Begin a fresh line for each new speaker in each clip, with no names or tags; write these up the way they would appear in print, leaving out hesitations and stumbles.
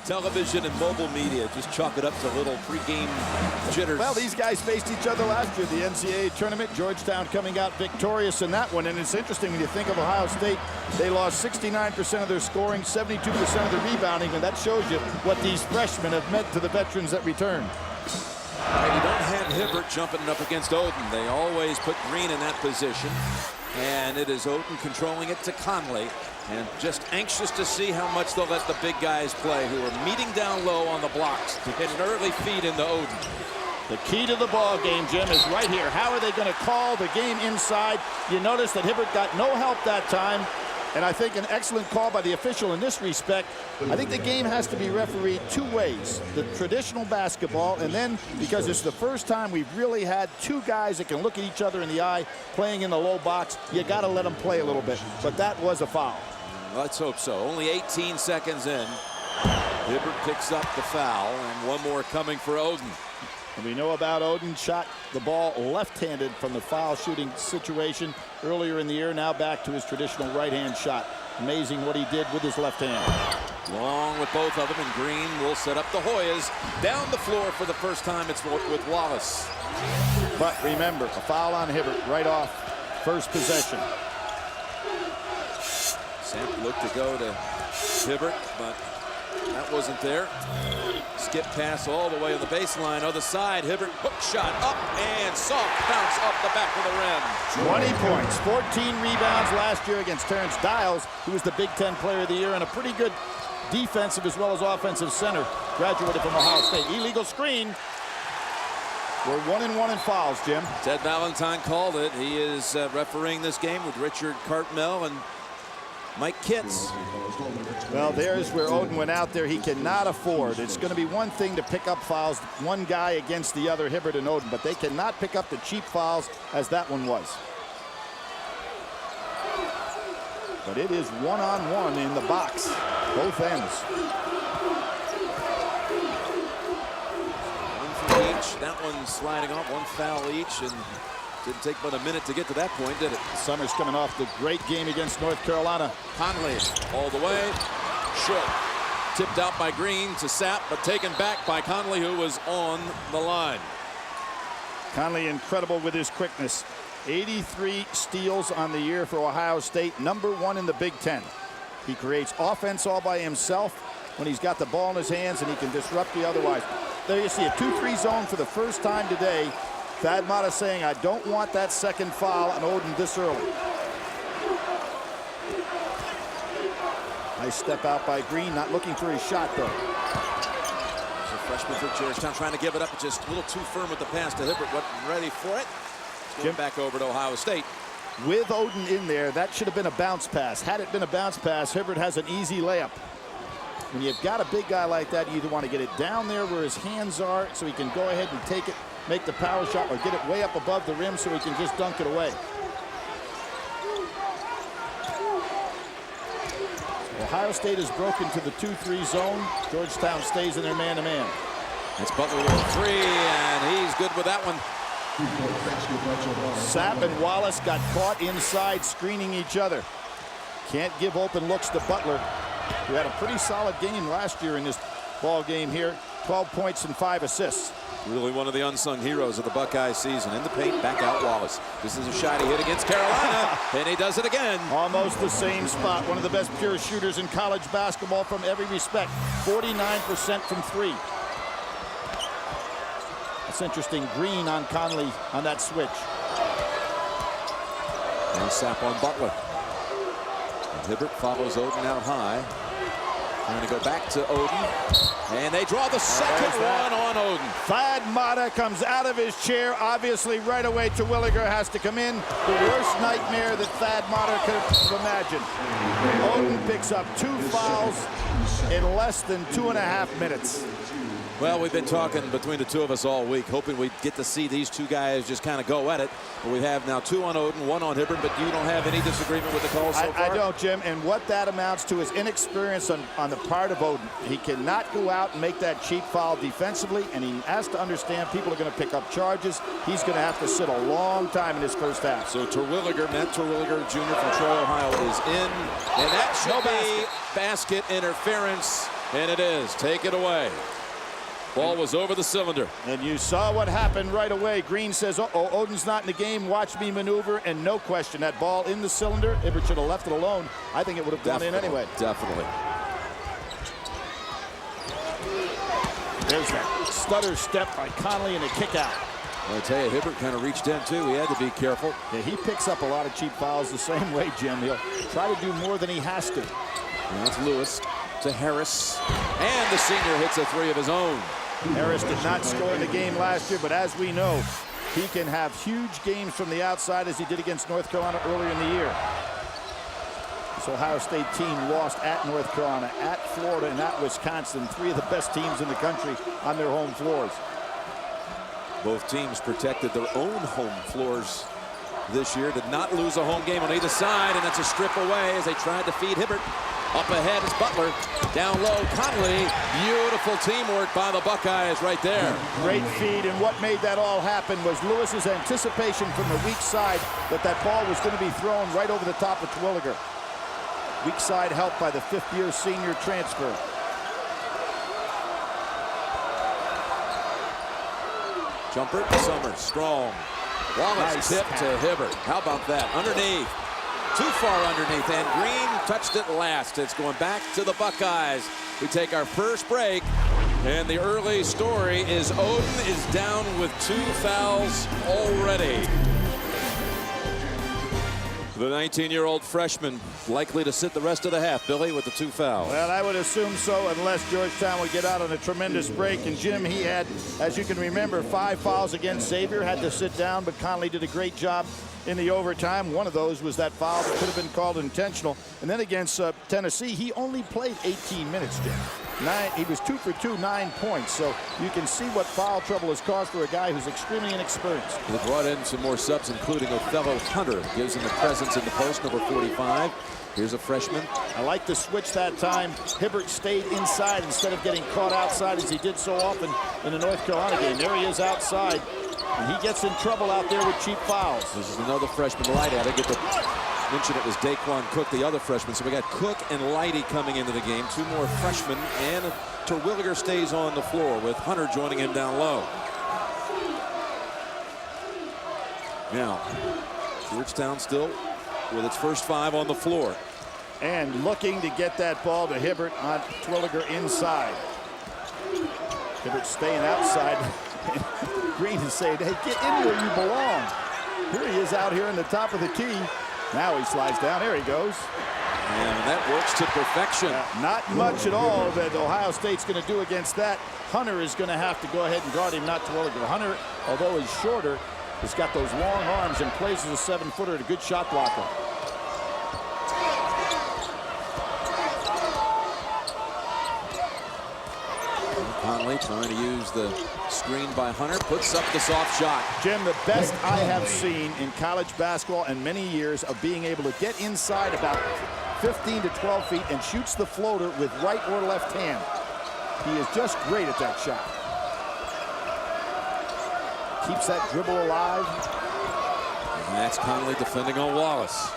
Television and mobile media just chalk it up to little pregame jitters.
Well, these guys faced each other last year, the NCAA tournament. Georgetown coming out victorious in that one. And it's interesting when you think of Ohio State, they lost 69% of their scoring, 72% of their rebounding, and that shows you what these freshmen have meant to the veterans that return.
Right, you don't have Hibbert jumping up against Oden. They always put Green in that position. And it is Oden controlling it to Conley. And just anxious to see how much they'll let the big guys play, who are meeting down low on the blocks to get an early feed into Oden.
The key to the ball game, Jim, is right here. How are they going to call the game inside? You notice that Hibbert got no help that time. And I think an excellent call by the official in this respect. I think the game has to be refereed two ways. The traditional basketball, and then because it's the first time we've really had two guys that can look at each other in the eye playing in the low box, you got to let them play a little bit. But that was a foul.
Let's hope so. Only 18 seconds in. Hibbert picks up the foul, and one more coming for Oden.
And we know about Oden, shot the ball left-handed from the foul shooting situation earlier in the year, now back to his traditional right-hand shot. Amazing what he did with his left hand.
Long with both of them, and Green will set up the Hoyas down the floor for the first time. It's with Wallace.
But remember, a foul on Hibbert right off first possession.
Samp looked to go to Hibbert, but that wasn't there. Skip pass all the way on the baseline. Other side, Hibbert hook shot up and soft bounce up the back of the rim.
20 points, 14 rebounds last year against Terrence Dials, who was the Big Ten Player of the Year and a pretty good defensive as well as offensive center. Graduated from Ohio State. Illegal screen. We're 1-1 in fouls, Jim.
Ted Valentine called it. He is refereeing this game with Richard Cartmel and Mike Kitts.
Well, there's where Oden went out there. He cannot afford. It's going to be one thing to pick up fouls, one guy against the other, Hibbert and Oden, but they cannot pick up the cheap fouls as that one was. But it is one-on-one in the box, both ends.
One for each. That one sliding off, one foul each, and didn't take but a minute to get to that point, did it?
Summers coming off the great game against North Carolina.
Conley all the way. Short. Tipped out by Green to Sapp, but taken back by Conley, who was on the line.
Conley incredible with his quickness. 83 steals on the year for Ohio State, #1 in the Big Ten. He creates offense all by himself when he's got the ball in his hands, and he can disrupt the otherwise. There you see a 2-3 zone for the first time today. Thad Matta saying, I don't want that second foul on Oden this early. Nice step out by Green, not looking for his shot, though.
So freshman for Georgetown trying to give it up, but just a little too firm with the pass to Hibbert. Wasn't ready for it. Jim back over to Ohio State.
With Oden in there, that should have been a bounce pass. Had it been a bounce pass, Hibbert has an easy layup. When you've got a big guy like that, you either want to get it down there where his hands are so he can go ahead and take it, make the power shot, or get it way up above the rim so he can just dunk it away. Ohio State has broken to the 2-3 zone. Georgetown stays in their man-to-man.
It's Butler with a three, and he's good with that one.
Sapp and Wallace got caught inside screening each other. Can't give open looks to Butler, who had a pretty solid game last year in this ball game here. 12 points and 5 assists.
Really one of the unsung heroes of the Buckeye season. In the paint, back out Wallace. This is a shot he hit against Carolina, and he does it again.
Almost the same spot. One of the best pure shooters in college basketball from every respect. 49% from three. That's interesting. Green on Conley on that switch.
And Sapp on Butler. And Hibbert follows Oden out high. Trying to go back to Oden. And they draw the second one on Oden.
Thad Matta comes out of his chair. Obviously, right away, Terwilliger has to come in. The worst nightmare that Thad Matta could have imagined. Oden picks up 2 fouls in less than 2.5 minutes.
Well, we've been talking between the two of us all week, hoping we'd get to see these two guys just kind of go at it. But we have now 2 on Oden, 1 on Hibbert, but you don't have any disagreement with the call so far?
I don't, Jim. And what that amounts to is inexperience on the part of Oden. He cannot go out and make that cheap foul defensively, and he has to understand people are going to pick up charges. He's going to have to sit a long time in his first half.
So Terwilliger, Matt Terwilliger, Jr. from Troy, Ohio, is in, and that should be basket interference. And it is. Take it away. Ball was over the cylinder.
And you saw what happened right away. Green says, uh-oh, Oden's not in the game. Watch me maneuver. And no question, that ball in the cylinder, Hibbert should have left it alone. I think it would have gone in anyway.
Definitely.
There's that stutter step by Conley and a kick out.
I tell you, Hibbert kind of reached in, too. He had to be careful.
Yeah, he picks up a lot of cheap fouls the same way, Jim. He'll try to do more than he has to.
And that's Lewis to Harris. And the senior hits a three of his own.
Harris did not score in the game last year, but as we know, he can have huge games from the outside as he did against North Carolina earlier in the year. This Ohio State team lost at North Carolina, at Florida, and at Wisconsin. Three of the best teams in the country on their home floors.
Both teams protected their own home floors this year. Did not lose a home game on either side, and that's a strip away as they tried to feed Hibbert. Up ahead is Butler. Down low, Conley. Beautiful teamwork by the Buckeyes right there.
Great feed, and what made that all happen was Lewis's anticipation from the weak side that that ball was going to be thrown right over the top of Terwilliger. Weak side helped by the fifth-year senior transfer.
Jumper, Summers, strong. Wallace
Nice
tip to Hibbert. How about that? Underneath. Too far underneath, and Green touched it last. It's going back to the Buckeyes. We take our first break, and the early story is Oden is down with 2 fouls already. The 19-year-old freshman likely to sit the rest of the half, Billy, with the 2 fouls.
Well, I would assume so, unless Georgetown would get out on a tremendous break. And Jim, he had, as you can remember, 5 fouls against Xavier. Had to sit down, but Conley did a great job in the overtime. One of those was that foul that could have been called intentional. And then against Tennessee, he only played 18 minutes, Jim. He was 2 for 2, 9 points. So you can see what foul trouble has caused for a guy who's extremely inexperienced.
They brought in some more subs, including Othello Hunter. Gives him the presence in the post, number 45. Here's a freshman.
I like the switch that time. Hibbert stayed inside instead of getting caught outside as he did so often in the North Carolina game. There he is outside. And he gets in trouble out there with cheap fouls.
This is another freshman, Light. I get to mention it was Daquan Cook, the other freshman. So we got Cook and Lighty coming into the game. 2 more freshmen, and Terwilliger stays on the floor with Hunter joining him down low. Now, Georgetown still with its first 5 on the floor.
And looking to get that ball to Hibbert on Terwilliger inside. Hibbert staying outside. Green is saying, hey, get in where you belong. Here he is out here in the top of the key. Now he slides down. There he goes.
And that works to perfection.
Not much at all that Ohio State's going to do against that. Hunter is going to have to go ahead and guard him, not Terwilliger. Hunter, although he's shorter, has got those long arms and plays as a 7-footer and a good shot blocker.
Conley trying to use the screen by Hunter, puts up the soft shot.
Jim, the best I have seen in college basketball in many years of being able to get inside about 15 to 12 feet and shoots the floater with right or left hand. He is just great at that shot. Keeps that dribble alive.
And that's Conley defending on Wallace.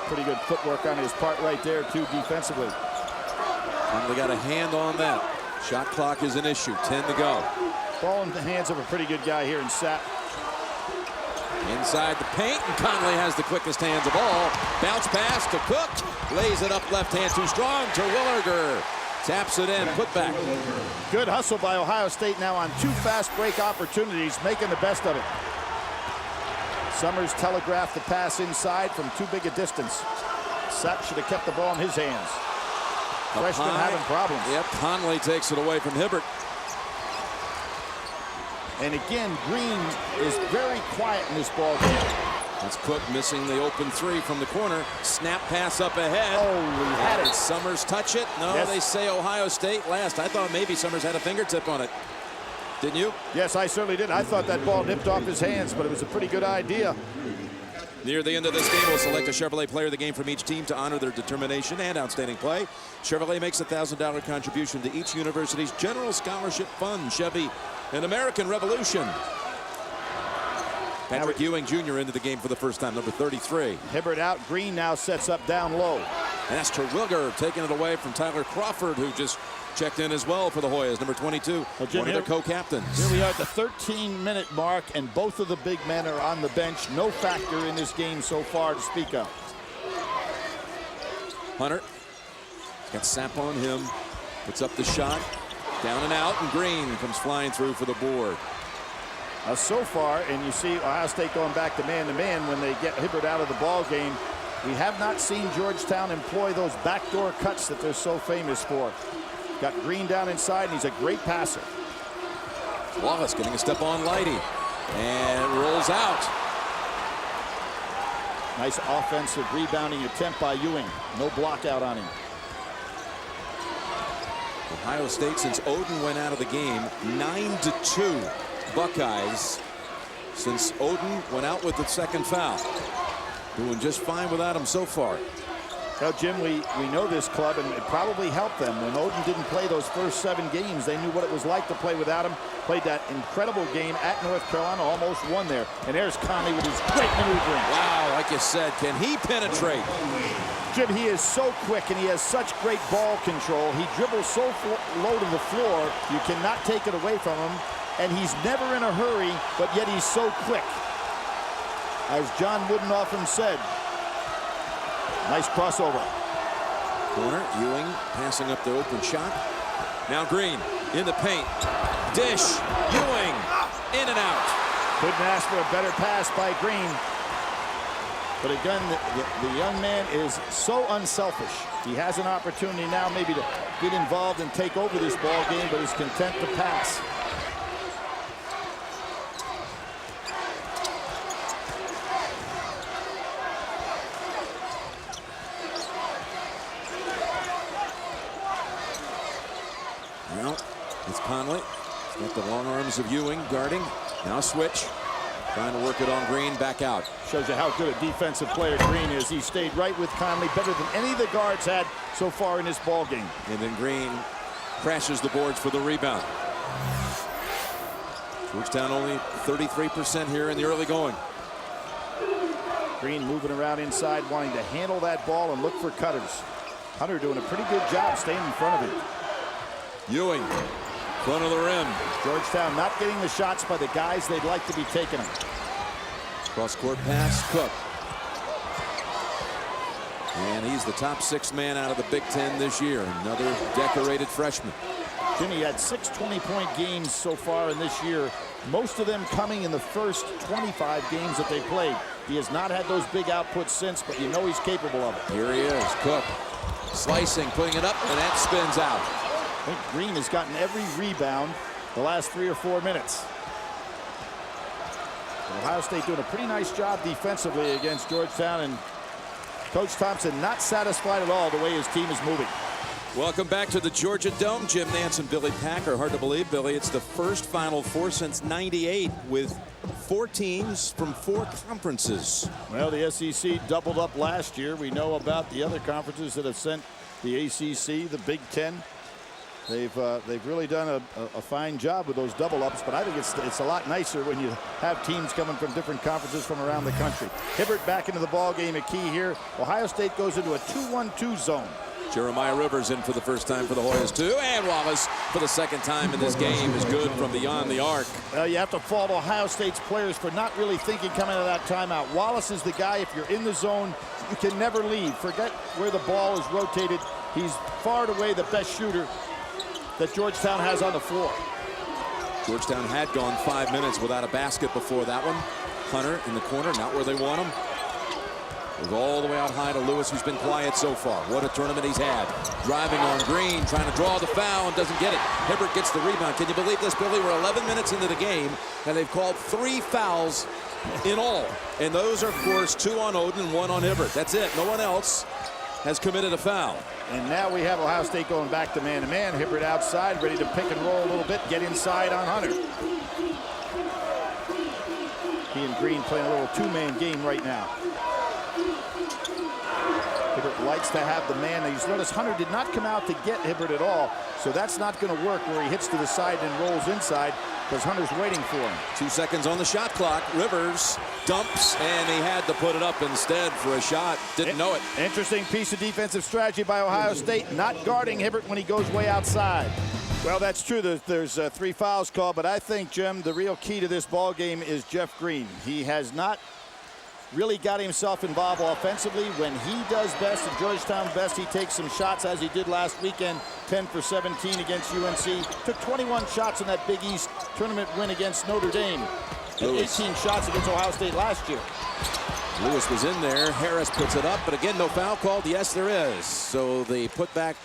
Pretty good footwork on his part right there, too, defensively.
Conley got a hand on that. Shot clock is an issue. 10 to go.
Ball in the hands of a pretty good guy here in Sapp.
Inside the paint, and Conley has the quickest hands of all. Bounce pass to Cook. Lays it up left hand too strong. Terwilliger taps it in. Put back.
Good hustle by Ohio State now on 2 fast break opportunities, making the best of it. Summers telegraphed the pass inside from too big a distance. Sapp should have kept the ball in his hands. Freshman having problems.
Yep, Conley takes it away from Hibbert.
And again, Green is very quiet in this ball game.
That's Cook missing the open 3 from the corner. Snap pass up ahead.
Oh, he had it.
Summers touch it? No, yes. They say Ohio State last. I thought maybe Summers had a fingertip on it. Didn't you?
Yes, I certainly did. I thought that ball nipped off his hands, but it was a pretty good idea.
Near the end of this game, we'll select a Chevrolet player of the game from each team to honor their determination and outstanding play. Chevrolet makes a $1,000 contribution to each university's general scholarship fund. Chevy, an American Revolution. Patrick Ewing Jr. into the game for the first time, number 33.
Hibbert out. Green now sets up down low.
And that's Terwilliger taking it away from Tyler Crawford, who just checked in as well for the Hoyas, number 22,
Jim,
one of their co-captains.
Here we are at the 13-minute mark, and both of the big men are on the bench. No factor in this game so far to speak of.
Hunter got sap on him, puts up the shot, down and out, and Green comes flying through for the board.
So far, and you see Ohio State going back to man when they get Hibbert out of the ball game. We have not seen Georgetown employ those backdoor cuts that they're so famous for. Got Green down inside, and he's a great passer.
Wallace getting a step on Leidy, and it rolls out.
Nice offensive rebounding attempt by Ewing. No block out on him.
Ohio State, since Oden went out of the game, 9-2 Buckeyes since Oden went out with the second foul. Doing just fine without him so far.
Well, Jim, we know this club, and it probably helped them. When Oden didn't play those first 7 games, they knew what it was like to play without him. Played that incredible game at North Carolina, almost won there. And there's Conley with his great maneuvering.
Wow, like you said, can he penetrate?
Jim, he is so quick, and he has such great ball control. He dribbles so low to the floor, you cannot take it away from him. And he's never in a hurry, but yet he's so quick. As John Wooden often said, nice crossover.
Corner, Ewing passing up the open shot. Now Green in the paint. Dish, Ewing, in and out.
Couldn't ask for a better pass by Green. But again, the young man is so unselfish. He has an opportunity now maybe to get involved and take over this ball game, but is content to pass.
Now, it's Conley. He's got the long arms of Ewing guarding. Now switch. Trying to work it on Green, back out.
Shows you how good a defensive player Green is. He stayed right with Conley, better than any of the guards had so far in this ball game.
And then Green crashes the boards for the rebound. Georgetown only 33% here in the early going.
Green moving around inside, wanting to handle that ball and look for cutters. Hunter doing a pretty good job staying in front of him.
Ewing, front of the rim.
Georgetown not getting the shots by the guys they'd like to be taking them.
Cross-court pass, Cook. And he's the top 6 man out of the Big Ten this year. Another decorated freshman.
Jimmy had 6 20-point games so far in this year, most of them coming in the first 25 games that they played. He has not had those big outputs since, but you know he's capable of it.
Here he is, Cook. Slicing, putting it up, and that spins out.
I think Green has gotten every rebound the last 3 or 4 minutes. Ohio State doing a pretty nice job defensively against Georgetown, and Coach Thompson not satisfied at all the way his team is moving.
Welcome back to the Georgia Dome. Jim Nance and Billy Packer. Hard to believe, Billy, it's the first Final Four since '98 with 4 teams from 4 conferences.
Well, the SEC doubled up last year. We know about the other conferences that have sent the ACC, the Big Ten. They've really done a fine job with those double ups, but I think it's a lot nicer when you have teams coming from different conferences from around the country. Hibbert back into the ball game, a key here. Ohio State goes into a 2-1-2 zone.
Jeremiah Rivers in for the first time for the Hoyas too, and Wallace for the second time in this game is good from beyond the arc.
You have to fault Ohio State's players for not really thinking coming out of that timeout. Wallace is the guy, if you're in the zone, you can never leave. Forget where the ball is rotated. He's far and away the best shooter that Georgetown has on the floor.
Georgetown had gone 5 minutes without a basket before that one. Hunter in the corner, not where they want him. Goes all the way out high to Lewis, who's been quiet so far. What a tournament he's had. Driving on Green, trying to draw the foul and doesn't get it. Hibbert gets the rebound. Can you believe this, Billy? We're 11 minutes into the game, and they've called 3 fouls in all. And those are, of course, 2 on Oden and 1 on Hibbert. That's it. No one else has committed a foul.
And now we have Ohio State going back to man-to-man. Hibbert outside, ready to pick and roll a little bit, get inside on Hunter. He and Green playing a little 2-man game right now. Hibbert likes to have the man. Now, you notice Hunter did not come out to get Hibbert at all, so that's not going to work where he hits to the side and rolls inside because Hunter's waiting for him.
2 seconds on the shot clock. Rivers dumps, and he had to put it up instead for a shot. Didn't know it.
Interesting piece of defensive strategy by Ohio State, not guarding Hibbert when he goes way outside. Well, that's true. There's 3 fouls called, but I think, Jim, the real key to this ball game is Jeff Green. He has not really got himself involved offensively. When he does best and Georgetown best, he takes some shots, as he did last weekend, 10 for 17 against UNC. Took 21 shots in that Big East tournament win against Notre Dame. And 18 shots against Ohio State last year.
Lewis was in there. Harris puts it up, but again, no foul called. Yes, there is. So the putback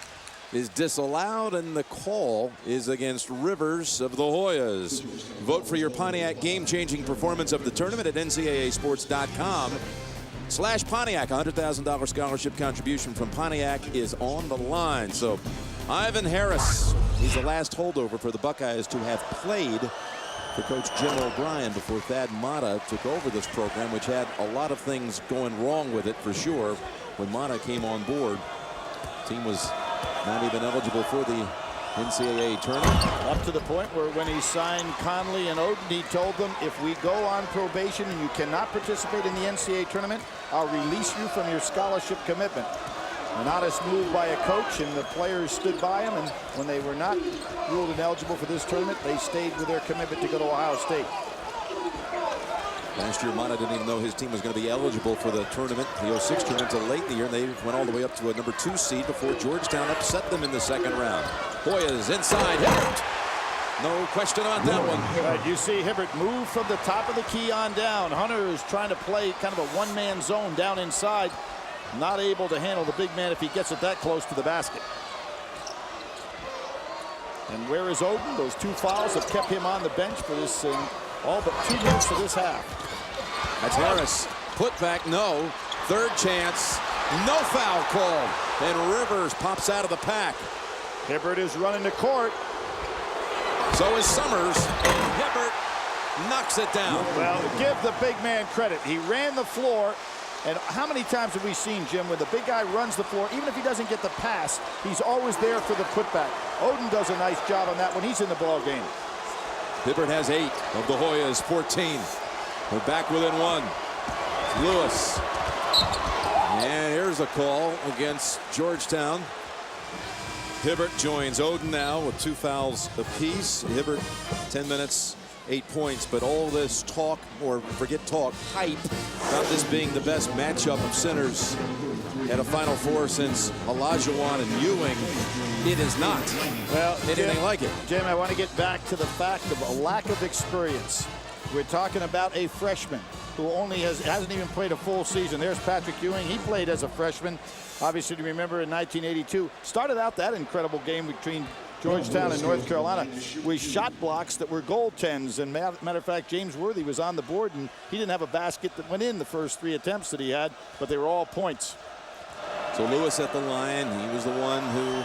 is disallowed, and the call is against Rivers of the Hoyas. Vote for your Pontiac game-changing performance of the tournament at ncaasports.com/Pontiac. $100,000 scholarship contribution from Pontiac is on the line. So Ivan Harris, he's the last holdover for the Buckeyes to have played for Coach Jim O'Brien before Thad Matta took over this program, which had a lot of things going wrong with it for sure. When Matta came on board, the team was not even eligible for the NCAA tournament.
Up to the point where when he signed Conley and Oden, he told them, if we go on probation and you cannot participate in the NCAA tournament, I'll release you from your scholarship commitment. An honest move by a coach, and the players stood by him, and when they were not ruled ineligible for this tournament, they stayed with their commitment to go to Ohio State.
Last year, Matta didn't even know his team was going to be eligible for the tournament, the 06 tournament, until late in the year. And they went all the way up to a number 2 seed before Georgetown upset them in the second round. Hoyas inside. Hibbert. No question on that one.
Right, you see Hibbert move from the top of the key on down. Hunter is trying to play kind of a one-man zone down inside. Not able to handle the big man if he gets it that close to the basket. And where is Oden? Those 2 fouls have kept him on the bench for this all but 2 minutes of this half.
That's Harris. Put back, no. Third chance. No foul called. And Rivers pops out of the pack.
Hibbert is running the court.
So is Summers. And Hibbert knocks it down.
Well, give the big man credit. He ran the floor. And how many times have we seen, Jim, when the big guy runs the floor, even if he doesn't get the pass, he's always there for the putback. Oden does a nice job on that when he's in the ball game.
Hibbert has 8 of the Hoyas 14. We're back within 1. Lewis. And here's a call against Georgetown. Hibbert joins Oden now with 2 fouls apiece. Hibbert, 10 minutes, 8 points. But all this talk, or forget talk, hype about this being the best matchup of centers at a Final Four since Olajuwon and Ewing. It is not.
Well,
anything like it.
Jim, I want to get back to the fact of a lack of experience. We're talking about a freshman who only hasn't even played a full season. There's Patrick Ewing. He played as a freshman. Obviously, to remember in 1982, started out that incredible game between Georgetown and North Carolina with shot blocks that were goaltends. And matter of fact, James Worthy was on the board, and he didn't have a basket that went in the first 3 attempts that he had, but they were all points.
So Lewis at the line. He was the one who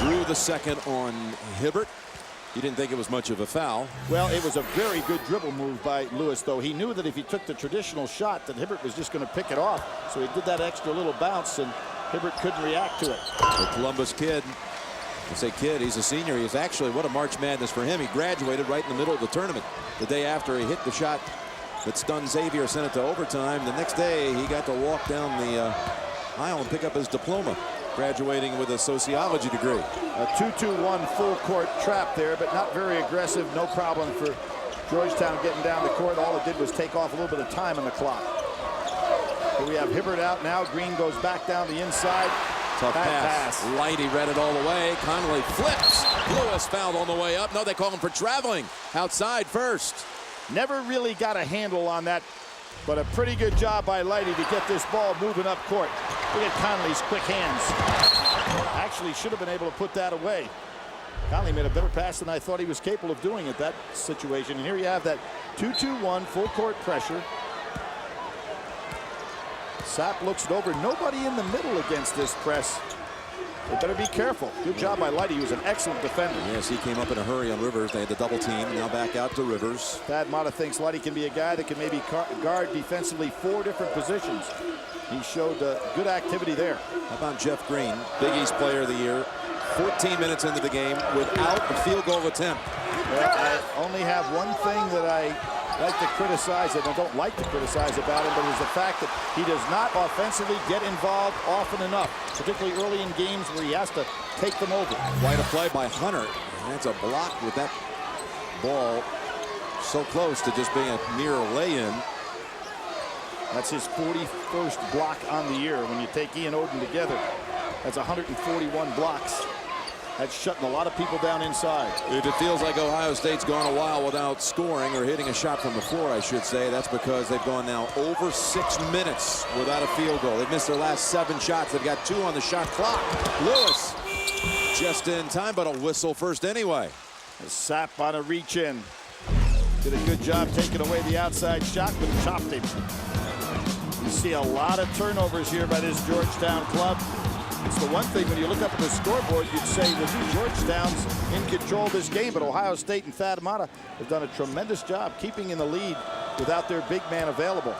drew the second on Hibbert. He didn't think it was much of a foul.
Well, it was a very good dribble move by Lewis, though. He knew that if he took the traditional shot, that Hibbert was just going to pick it off. So he did that extra little bounce, and Hibbert couldn't react to it.
The Columbus kid. I say kid, he's a senior. He's actually, what a March Madness for him. He graduated right in the middle of the tournament. The day after he hit the shot that stunned Xavier, sent it to overtime. The next day, he got to walk down the aisle and pick up his diploma, graduating with a sociology degree.
A 2-2-1 full court trap there, but not very aggressive. No problem for Georgetown getting down the court. All it did was take off a little bit of time on the clock. Here we have Hibbert out now. Green goes back down the inside.
Tough pass. Lighty read it all the way. Conley flips. Lewis fouled on the way up. No, they call him for traveling. Outside first.
Never really got a handle on that, but a pretty good job by Lighty to get this ball moving up court. Look at Conley's quick hands. Actually should have been able to put that away. Conley made a better pass than I thought he was capable of doing at that situation. And here you have that 2-2-1 full court pressure. Sapp looks it over. Nobody in the middle against this press. They better be careful. Good job by Lighty. He was an excellent defender.
Yes, he came up in a hurry on Rivers. They had the double team. Now back out to Rivers.
Thad Matta thinks Lighty can be a guy that can maybe guard defensively 4 different positions. He showed good activity there.
How about Jeff Green, Big East Player of the Year, 14 minutes into the game without a field goal attempt.
Well, I only have one thing that I like to criticize, and I don't like to criticize about him, but it's the fact that he does not offensively get involved often enough, particularly early in games where he has to take them over.
Quite a play by Hunter. And that's a block with that ball so close to just being a mere lay-in.
That's his 41st block on the year. When you take Ian Oden together, that's 141 blocks. That's shutting a lot of people down inside.
If it feels like Ohio State's gone a while without scoring or hitting a shot from the floor, I should say, that's because they've gone now over 6 minutes without a field goal. They've missed their last 7 shots. They've got 2 on the shot clock. Lewis just in time, but a whistle first anyway.
Sapp on a reach in. Did a good job taking away the outside shot, but chopped him. You see a lot of turnovers here by this Georgetown club. It's the one thing when you look up at the scoreboard, you'd say, well, Georgetown's in control of this game, but Ohio State and Thad Matta have done a tremendous job keeping in the lead without their big man available.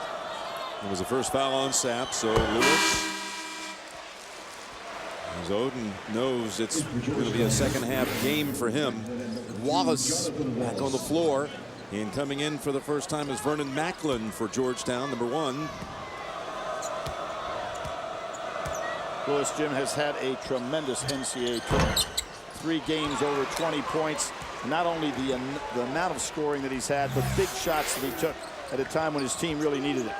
It was the first foul on Sapp, so Lewis, as Oden knows it's going to be a second-half game for him. Wallace back on the floor, and coming in for the first time is Vernon Macklin for Georgetown, number 1.
Lewis, Jim, has had a tremendous NCAA tournament. 3 games over 20 points. Not only the amount of scoring that he's had, but big shots that he took at a time when his team really needed it.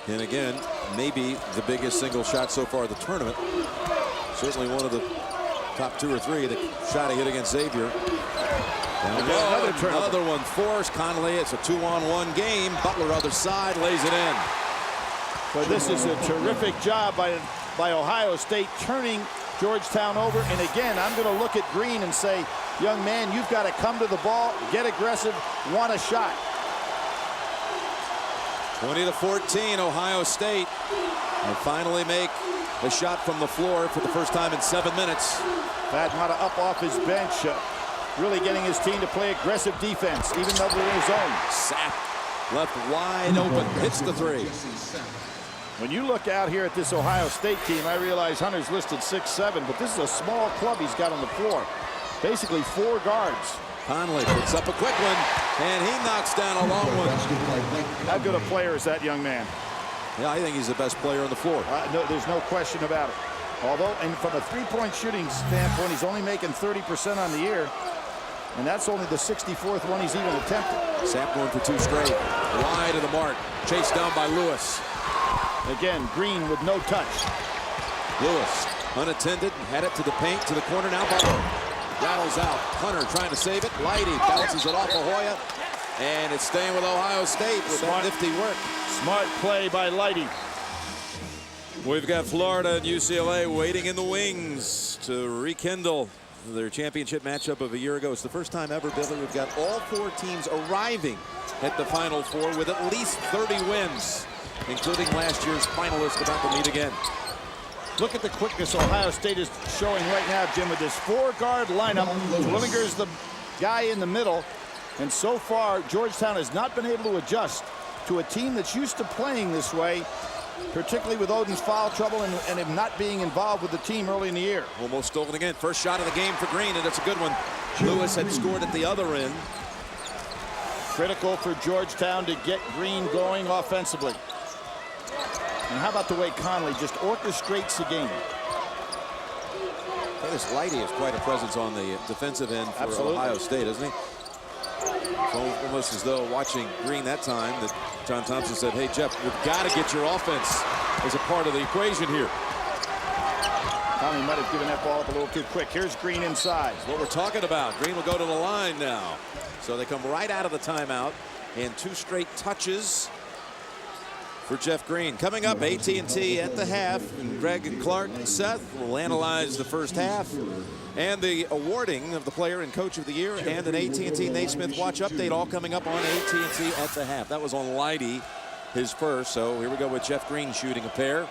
And again, maybe the biggest single shot so far of the tournament. Certainly one of the top 2 or 3. The shot he hit against Xavier. Another one forced. Conley, it's a 2-on-1 game. Butler other side, lays it in.
But this is a terrific job by Ohio State turning Georgetown over. And again, I'm going to look at Green and say, young man, you've got to come to the ball, get aggressive, want a shot.
20-14, Ohio State. And finally make a shot from the floor for the first time in 7 minutes.
Thad Matta up off his bench, really getting his team to play aggressive defense, even though they're in his zone.
Sapp left wide open, hits the 3.
When you look out here at this Ohio State team, I realize Hunter's listed 6'7", but this is a small club he's got on the floor. Basically 4 guards.
Conley puts up a quick one, and he knocks down a long one.
How good a player is that young man?
Yeah, I think he's the best player on the floor.
No, there's no question about it. Although, and from a 3-point shooting standpoint, he's only making 30% on the year. And that's only the 64th one he's even attempted.
Sapp going for 2 straight. Wide of the mark. Chased down by Lewis.
Again, Green with no touch.
Lewis, unattended, had it to the paint, to the corner now. Butler rattles out. Hunter trying to save it. Lighty bounces it off of Hoya. And it's staying with Ohio State with that nifty work.
Smart play by Lighty.
We've got Florida and UCLA waiting in the wings to rekindle their championship matchup of a year ago. It's the first time ever, Billy, we've got all 4 teams arriving at the Final Four with at least 30 wins, including last year's finalists about to meet again.
Look at the quickness Ohio State is showing right now, Jim, with this 4-guard lineup. Willinger's the guy in the middle. And so far, Georgetown has not been able to adjust to a team that's used to playing this way, particularly with Oden's foul trouble and him not being involved with the team early in the year.
Almost stolen again. First shot of the game for Green, and it's a good one. Lewis had scored at the other end.
Critical for Georgetown to get Green going offensively. And how about the way Conley just orchestrates the game?
This Lighty is quite a presence on the defensive end for
Absolutely.
Ohio State, isn't he? It's almost as though watching Green that time that John Thompson said, hey, Jeff, we've got to get your offense as a part of the equation here.
Conley might have given that ball up a little too quick. Here's Green inside.
That's what we're talking about. Green will go to the line now. So they come right out of the timeout, and 2 straight touches for Jeff Green. Coming up, AT&T at the half. And Greg and Clark and Seth will analyze the first half and the awarding of the player and coach of the year and an AT&T Naismith Watch update, all coming up on AT&T at the half. That was on Lighty, his first. So here we go with Jeff Green shooting a pair.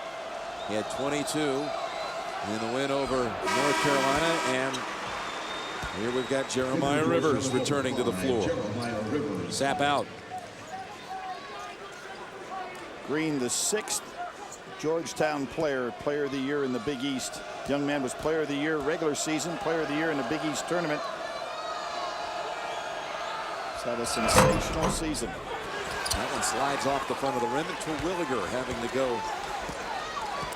He had 22 in the win over North Carolina. And here we've got Jeremiah Rivers returning to the floor. Sap out.
Green, the 6th Georgetown player of the year in the Big East. Young man was player of the year regular season, player of the year in the Big East tournament. He's had a sensational season.
That one slides off the front of the rim, and Terwilliger having to go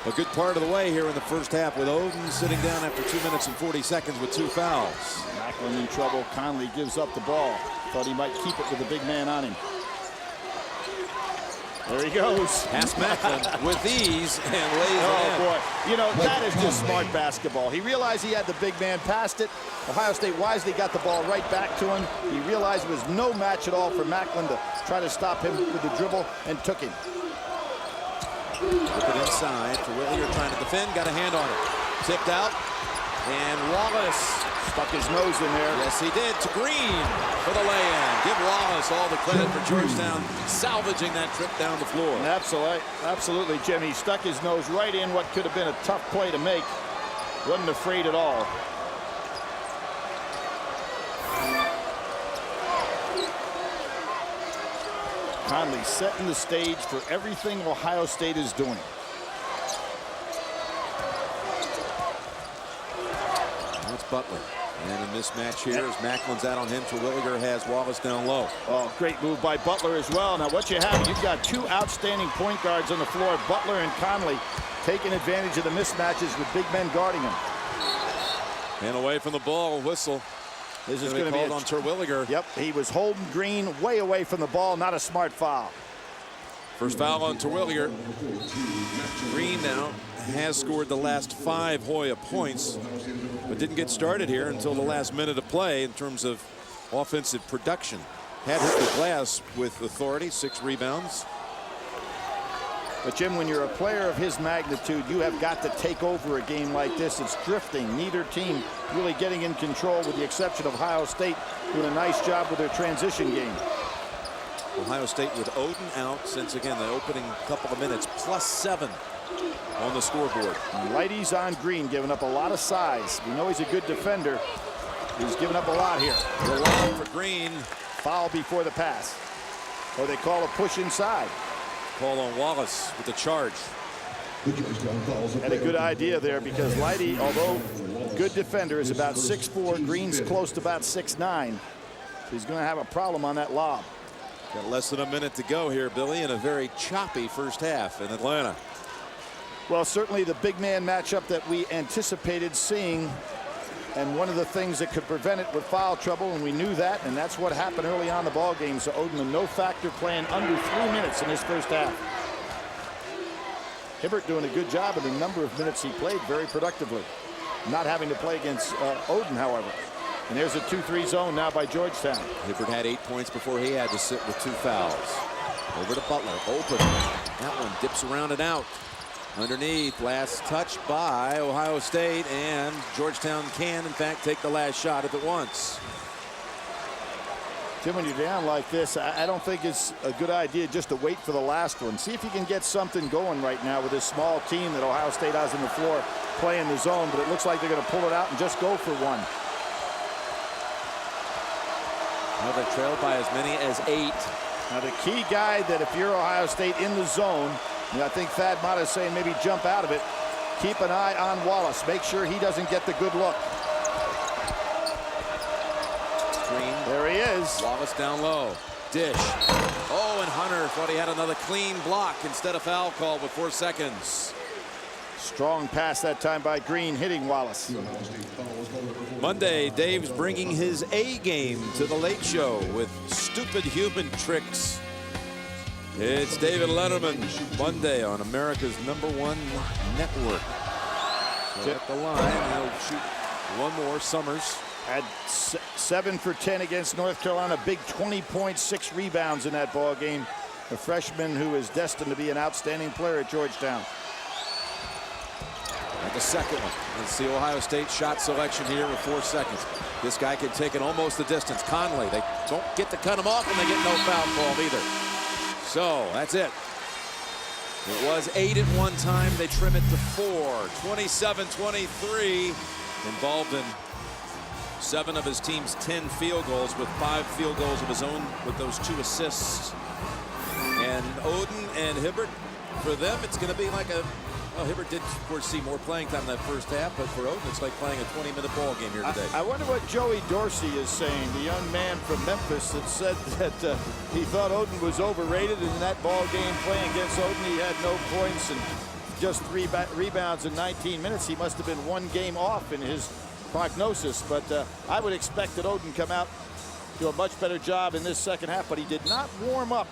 a good part of the way here in the first half, with Oden sitting down after 2 minutes and 40 seconds with 2 fouls.
Macklin in trouble. Conley gives up the ball. Thought he might keep it with the big man on him. There he goes.
Pass Macklin with ease and lays it in.
Oh, boy. You know, that is just smart basketball. He realized he had the big man, passed it. Ohio State wisely got the ball right back to him. He realized it was no match at all for Macklin to try to stop him with the dribble, and took him.
Took it inside. Terwilliger trying to defend, got a hand on it. Tipped out, and Wallace
stuck his nose in there.
Yes, he did, to Green for the lay-in. Give Wallace all the credit for Georgetown salvaging that trip down the floor.
Absolutely, Jim. He stuck his nose right in what could have been a tough play to make. Wasn't afraid at all. Conley setting the stage for everything Ohio State is doing.
That's Butler. And a mismatch here as Macklin's out on him. Terwilliger has Wallace down low.
Oh, great move by Butler as well. Now what you have, you've got 2 outstanding point guards on the floor, Butler and Conley, taking advantage of the mismatches with big men guarding them.
And away from the ball, whistle.
This is going to be
called on Terwilliger.
Yep, he was holding Green way away from the ball. Not a smart foul.
First foul on Terwilliger. Green now has scored the last 5 Hoya points, but didn't get started here until the last minute of play in terms of offensive production. Had hit the glass with authority, 6 rebounds.
But Jim, when you're a player of his magnitude, you have got to take over a game like this. It's drifting. Neither team really getting in control, with the exception of Ohio State doing a nice job with their transition game.
Ohio State with Oden out since, again, the opening couple of minutes, +7 on the scoreboard.
Lighty's on Green, giving up a lot of size. We know he's a good defender. He's giving up a lot here.
The lob for Green.
Foul before the pass. Or they call a push inside.
Call on Wallace with the charge.
Had a good idea there, because Lighty, although good defender, is about 6'4". Green's close to about 6'9". So he's going to have a problem on that lob.
Got less than a minute to go here, Billy, in a very choppy first half in Atlanta.
Well, certainly the big man matchup that we anticipated seeing, and one of the things that could prevent it with foul trouble, and we knew that, and that's what happened early on in the ball game. So Oden, a no factor, playing under 3 minutes in his first half. Hibbert doing a good job in the number of minutes he played, very productively. Not having to play against Oden, however. And there's a 2-3 zone now by Georgetown.
Hibbert had 8 points before he had to sit with 2 fouls. Over to Butler, open. That one dips around and out. Underneath, last touch by Ohio State, and Georgetown can, in fact, take the last shot if it wants.
Tim, when you're down like this, I don't think it's a good idea just to wait for the last one. See if you can get something going right now with this small team that Ohio State has on the floor playing the zone, but it looks like they're going to pull it out and just go for one.
Now they're trailed by as many as 8.
Now the key guy that if you're Ohio State in the zone, and I think Thad Matta is saying maybe jump out of it, keep an eye on Wallace. Make sure he doesn't get the good look.
Green.
There he is.
Wallace down low. Dish. Oh, and Hunter thought he had another clean block instead of foul call with 4 seconds.
Strong pass that time by Green, hitting Wallace.
Monday, Dave's bringing his A game to the Late Show with stupid human tricks. It's David Letterman, Monday on America's #1 network. So at the line, he'll shoot one more. Summers
had 7 for 10 against North Carolina. Big 20 points, 6 rebounds in that ball game. A freshman who is destined to be an outstanding player at Georgetown.
And the second one. Let's see Ohio State shot selection here with 4 seconds. This guy can take it almost the distance. Conley, they don't get to cut him off, and they get no foul call either. So that's it. It was 8 at one time. They trim it to 4. 27-23. Involved in 7 of his team's 10 field goals, with 5 field goals of his own with those 2 assists. And Oden and Hibbert, for them, it's going to be like a... Well, Hibbert did, of course, see more playing time in that first half, but for Oden, it's like playing a 20-minute ball game here today.
I wonder what Joey Dorsey is saying, the young man from Memphis that said that he thought Oden was overrated in that ball game. Playing against Oden, he had no points and just 3 rebounds in 19 minutes. He must have been 1 game off in his prognosis, but I would expect that Oden come out, do a much better job in this second half, but he did not warm up,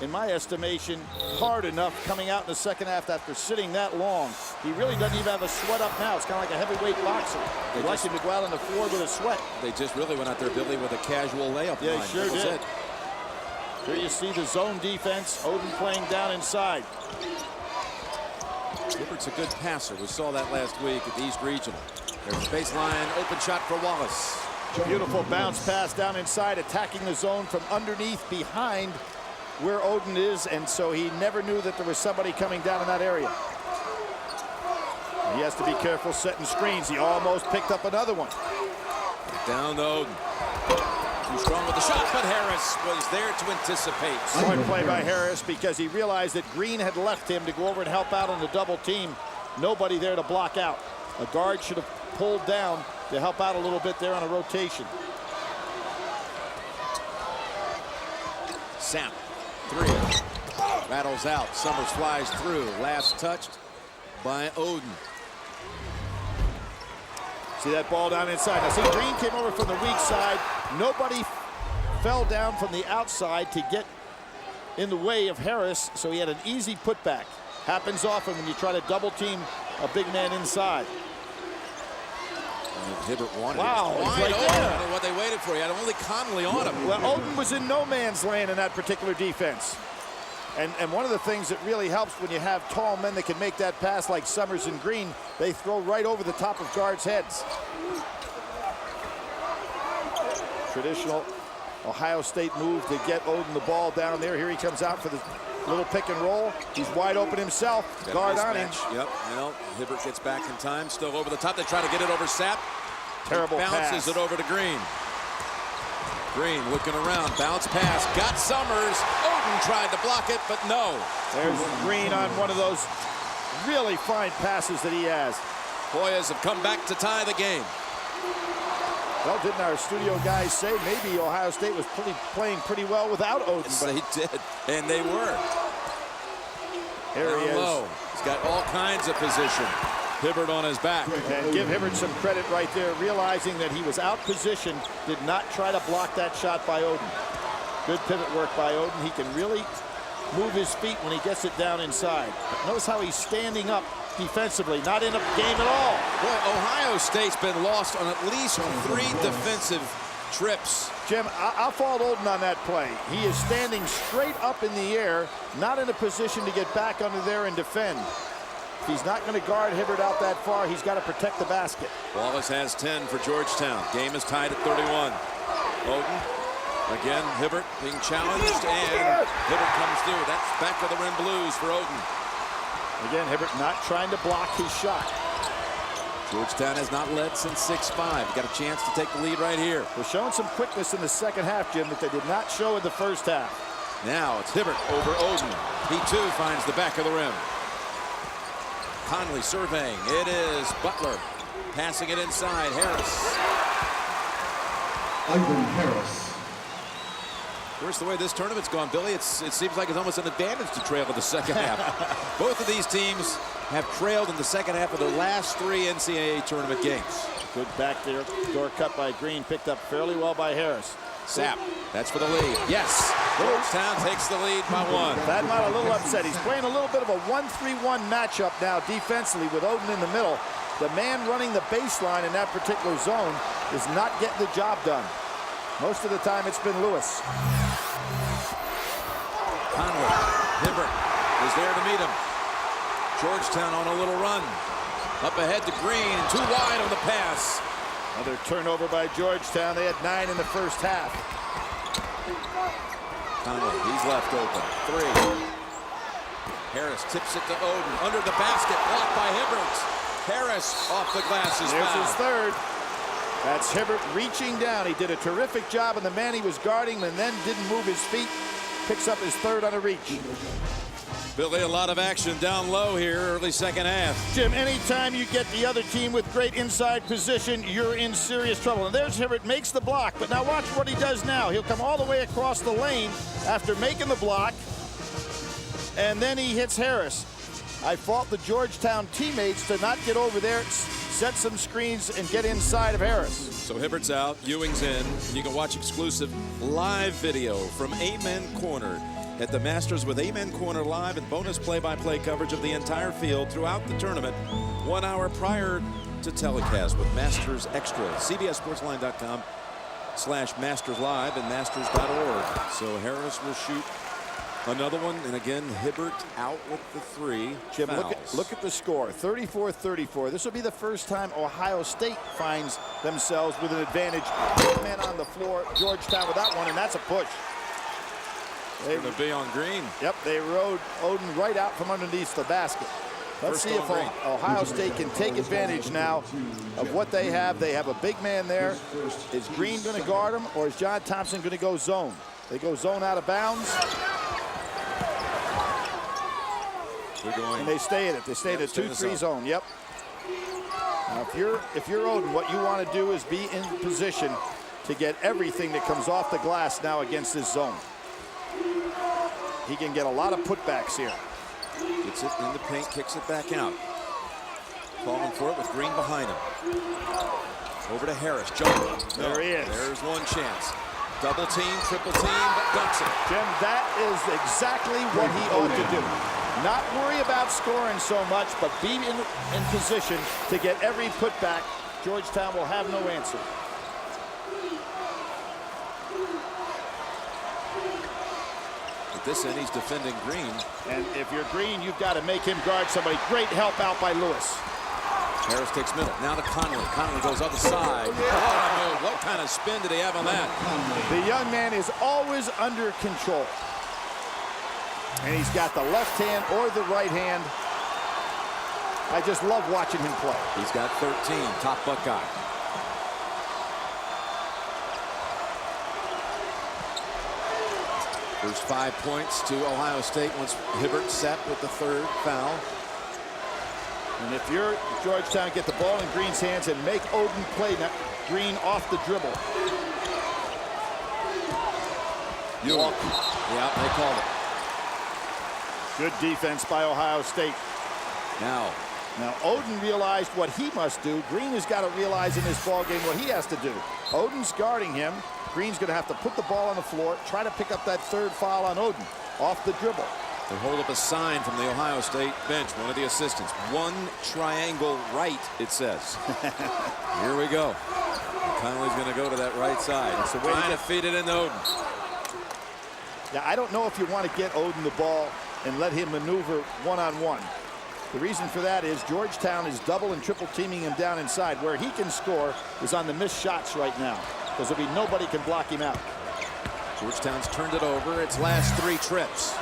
in my estimation, hard enough coming out in the second half after sitting that long. He really doesn't even have a sweat up now. It's kind of like a heavyweight boxer. They like him to go out on the floor with a sweat.
They just really went out there, Billy, with a casual layup line.
Yeah, sure did. Here you see the zone defense. Oden playing down inside.
Hibbert's a good passer. We saw that last week at the East Regional. There's a baseline open shot for Wallace.
Beautiful bounce pass down inside, attacking the zone from underneath behind where Oden is, and so he never knew that there was somebody coming down in that area. He has to be careful setting screens. He almost picked up another one.
Down to Oden. Too strong with the shot, but Harris was there to anticipate.
Smart play by Harris, because he realized that Green had left him to go over and help out on the double team. Nobody there to block out. A guard should have pulled down to help out a little bit there on a rotation.
Sapp, 3. Rattles out. Summers flies through. Last touched by Oden.
See that ball down inside. Now see, Green came over from the weak side. Nobody fell down from the outside to get in the way of Harris, so he had an easy putback. Happens often when you try to double team a big man inside.
Hibbert wanted
wow,
it.
Right
I
there.
don't know what they waited for. He had only Conley on him.
Well, Oden was in no man's land in that particular defense. And one of the things that really helps when you have tall men that can make that pass like Summers and Green, they throw right over the top of guards' heads. Traditional Ohio State move to get Oden the ball down there. Here he comes out for the little pick and roll. He's wide open himself. Guard on him.
Yep. You know, Hibbert gets back in time. Still over the top. They try to get it over Sapp.
Terrible
bounces
pass.
it over to Green. Green looking around. Bounce pass. Got Summers. Oden tried to block it, but no.
There's Green on one of those really fine passes that he has.
Hoyas have come back to tie the game.
Well, didn't our studio guys say maybe Ohio State was playing pretty well without Oden?
Yes, they did, and they were.
Here he is.
Low. He's got all kinds of position. Hibbert on his back.
And give Hibbert some credit right there, realizing that he was out position, did not try to block that shot by Oden. Good pivot work by Oden. He can really move his feet when he gets it down inside. But notice how he's standing up defensively, not in a game at all.
Boy, Ohio State's been lost on at least 3 defensive trips.
Jim, I'll fault Oden on that play. He is standing straight up in the air, not in a position to get back under there and defend. If he's not going to guard Hibbert out that far, he's got to protect the basket.
Wallace has 10 for Georgetown. Game is tied at 31. Oden, again, Hibbert being challenged, and Hibbert comes through. That's back of the rim blues for Oden.
Again, Hibbert not trying to block his shot.
Georgetown has not led since 6-5. Got a chance to take the lead right here.
They're showing some quickness in the second half, Jim, that they did not show in the first half.
Now it's Hibbert over Oden. He too finds the back of the rim. Conley surveying. It is Butler passing it inside. Harris.
Ivan Harris.
Of course, the way this tournament's gone, Billy, it seems like it's almost an advantage to trail in the second half. Both of these teams have trailed in the second half of their last 3 NCAA tournament games.
Good back there. Door cut by Green, picked up fairly well by Harris.
Sapp, that's for the lead. Yes, Georgetown takes the lead by 1.
Thaddeus a little upset. He's playing a little bit of a 1-3-1 matchup now defensively with Oden in the middle. The man running the baseline in that particular zone is not getting the job done. Most of the time it's been Lewis.
Conley, Hibbert is there to meet him. Georgetown on a little run. Up ahead to Green, too wide on the pass.
Another turnover by Georgetown. They had 9 in the first half.
Conley, he's left open. 3. Harris tips it to Oden. Under the basket, blocked by Hibbert. Harris off the glasses.
There's
foul.
his third. That's Hibbert reaching down. He did a terrific job on the man he was guarding and then didn't move his feet. Picks up his third on a reach.
Billy, a lot of action down low here, early second half.
Jim, anytime you get the other team with great inside position, you're in serious trouble. And there's Hibbert, makes the block. But now watch what he does now. He'll come all the way across the lane after making the block. And then he hits Harris. I fault the Georgetown teammates to not get over there, set some screens, and get inside of Harris.
So Hibbert's out, Ewing's in. You can watch exclusive live video from Amen Corner at the Masters with Amen Corner Live and bonus play-by-play coverage of the entire field throughout the tournament 1 hour prior to telecast with Masters Extra. CBSSportsLine.com/Masters Live and Masters.org. So Harris will shoot another one, and again, Hibbert out with the three.
Jim, look at the score, 34-34. This will be the first time Ohio State finds themselves with an advantage. Men on the floor, Georgetown with that one, and that's a push.
They're going to be on Green.
Yep, they rode Oden right out from underneath the basket. Let's see if Ohio State can take advantage now of what they have. They have a big man there. Is Green going to guard him, or is John Thompson going to go zone? They go zone out of bounds. And they stay in it. They stay in a 2-3 zone. Yep. Now, if you're Oden, what you want to do is be in position to get everything that comes off the glass now against this zone. He can get a lot of putbacks here.
Gets it in the paint, kicks it back out. Falling for it with Green behind him. Over to Harris. Jumper.
There he is.
There's one chance. Double team, triple team, but dunks it.
Jim, that is exactly what he ought to do. Not worry about scoring so much, but be in position to get every putback. Georgetown will have no answer.
At this end, he's defending Green.
And if you're Green, you've got to make him guard somebody. Great help out by Lewis.
Harris takes middle. Now to Conley. Conley goes other side. Oh, what kind of spin did he have on that?
The young man is always under control. And he's got the left hand or the right hand. I just love watching him play.
He's got 13, top Buckeye. First 5 points to Ohio State once Hibbert set with the third foul.
And if you're Georgetown, get the ball in Green's hands and make Oden play Green off the dribble.
Yeah, they called it.
Good defense by Ohio State.
Now
Oden realized what he must do. Green has got to realize in this ball game what he has to do. Oden's guarding him. Green's going to have to put the ball on the floor, try to pick up that third foul on Oden off the dribble.
They hold up a sign from the Ohio State bench, one of the assistants. One triangle right, it says. Here we go. Conley's going to go to that right side.
That's the way
trying to feed it into Oden.
Yeah, I don't know if you want to get Oden the ball and let him maneuver one-on-one. The reason for that is Georgetown is double and triple teaming him down inside. Where he can score is on the missed shots right now, because there'll be nobody can block him out.
Georgetown's turned it over its last 3 trips.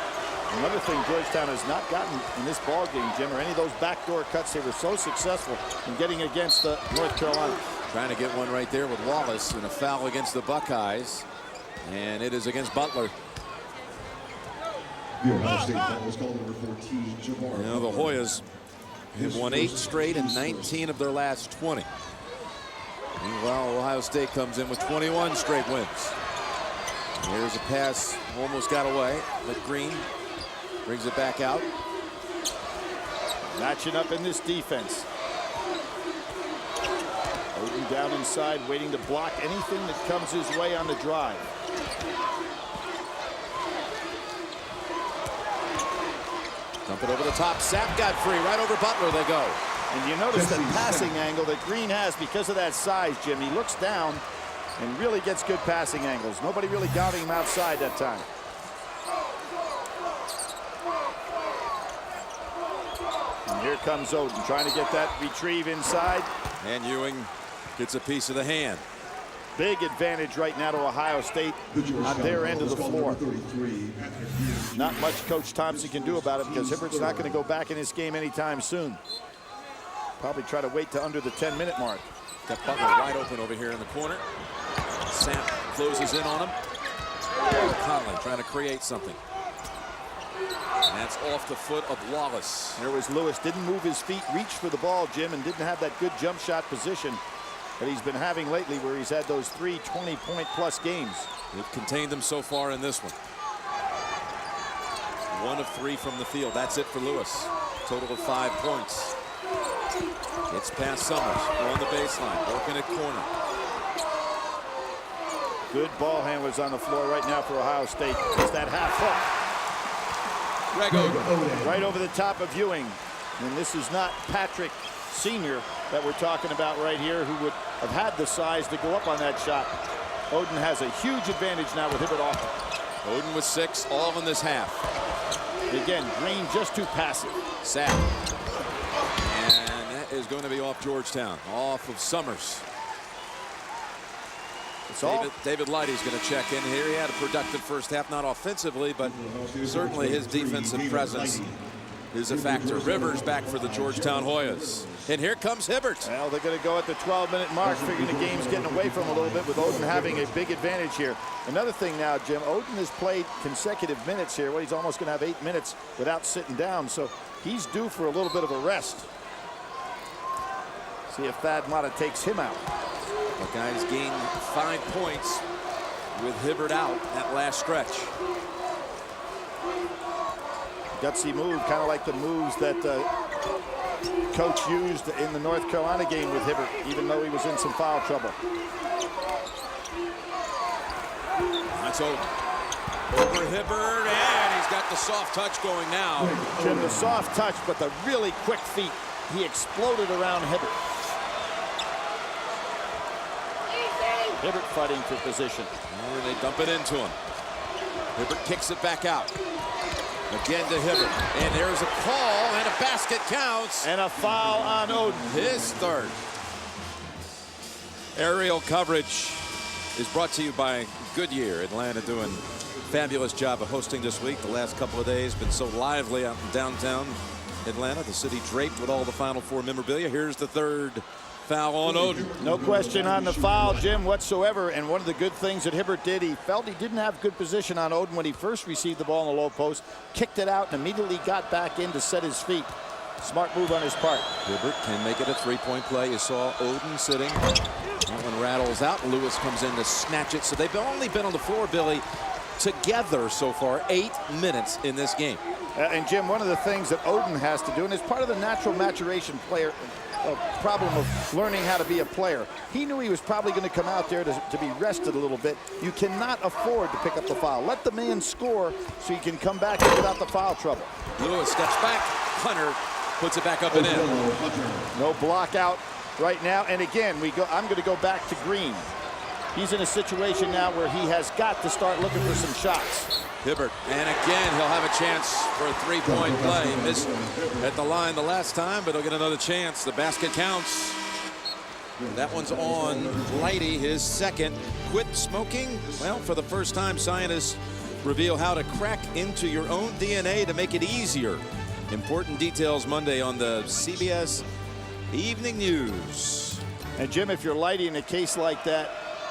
Another thing Georgetown has not gotten in this ball game, Jim, are any of those backdoor cuts. They were so successful in getting against North Carolina.
Trying to get one right there with Wallace, and a foul against the Buckeyes, and it is against Butler.
The Ohio State foul was called number 14, Jamar.
Now the Hoyas have won 8 straight and 19 of their last 20. Meanwhile, Ohio State comes in with 21 straight wins. Here's a pass, almost got away, but Green brings it back out.
Matching up in this defense. Oden down inside, waiting to block anything that comes his way on the drive.
Dump it over the top. Sapp got free. Right over Butler they go.
And you notice the passing angle that Green has because of that size, Jim. He looks down and really gets good passing angles. Nobody really guarding him outside that time. And here comes Oden trying to get that retrieve inside.
And Ewing gets a piece of the hand.
Big advantage right now to Ohio State on their end of the floor. Not much Coach Thompson can do about it because Hibbert's not going to go back in this game anytime soon. Probably try to wait to under the 10-minute mark.
Got Butler wide open over here in the corner. Sam closes in on him. Conley trying to create something. And that's off the foot of Wallace.
There was Lewis. Didn't move his feet, reached for the ball, Jim, and didn't have that good jump shot position that he's been having lately, where he's had those 3 20-point-plus games.
They've contained them so far in this one. 1 of 3 from the field. That's it for Lewis. Total of 5 points. It's past Summers on the baseline, working at corner.
Good ball handlers on the floor right now for Ohio State. It's that half hook.
Greg Oden.
Right over the top of Ewing. And this is not Patrick Sr. that we're talking about right here, who would have had the size to go up on that shot. Oden has a huge advantage now with Hibbert off.
Oden with 6, all in this half.
Again, Green just too passive.
Sack. And that is going to be off Georgetown, off of Summers. David Lighty's going to check in here. He had a productive first half, not offensively, but certainly his defensive presence is a factor. Rivers back for the Georgetown Hoyas. And here comes Hibbert.
Well, they're going to go at the 12-minute mark, figuring the game's getting away from him a little bit, with Oden having a big advantage here. Another thing now, Jim, Oden has played consecutive minutes here. Well, he's almost going to have 8 minutes without sitting down, so he's due for a little bit of a rest. See if Thad Matta takes him out.
The guys gained 5 points with Hibbert out that last stretch.
Gutsy move, kind of like the moves that Coach used in the North Carolina game with Hibbert, even though he was in some foul trouble.
That's over Hibbert, and he's got the soft touch going now.
Jim, the soft touch, but the really quick feet. He exploded around Hibbert. Hibbert fighting for position.
And they dump it into him. Hibbert kicks it back out. Again to Hibbert. And there's a call, and a basket counts.
And a foul on Oden.
His third. Aerial coverage is brought to you by Goodyear. Atlanta doing a fabulous job of hosting this week. The last couple of days been so lively out in downtown Atlanta. The city draped with all the Final Four memorabilia. Here's the third foul on Oden.
No question on the foul, Jim, whatsoever. And one of the good things that Hibbert did, he felt he didn't have good position on Oden when he first received the ball in the low post, kicked it out, and immediately got back in to set his feet. Smart move on his part.
Hibbert can make it a 3-point play. You saw Oden sitting. That one rattles out. Lewis comes in to snatch it. So they've only been on the floor, Billy, together so far 8 minutes in this game.
And Jim, one of the things that Oden has to do, and it's part of the natural maturation player problem of learning how to be a player. He knew he was probably going to come out there to be rested a little bit. You cannot afford to pick up the foul. Let the man score so you can come back in without the foul trouble.
Lewis steps back. Hunter puts it back up and in.
No block out right now. And again, I'm going to go back to Green. He's in a situation now where he has got to start looking for some shots.
Hibbert, and again, he'll have a chance for a 3-point play. Missed at the line the last time, but he'll get another chance. The basket counts. That one's on Lighty, his second. Quit smoking? Well, for the first time, scientists reveal how to crack into your own DNA to make it easier. Important details Monday on the CBS Evening News.
And Jim, if you're Lighty in a case like that,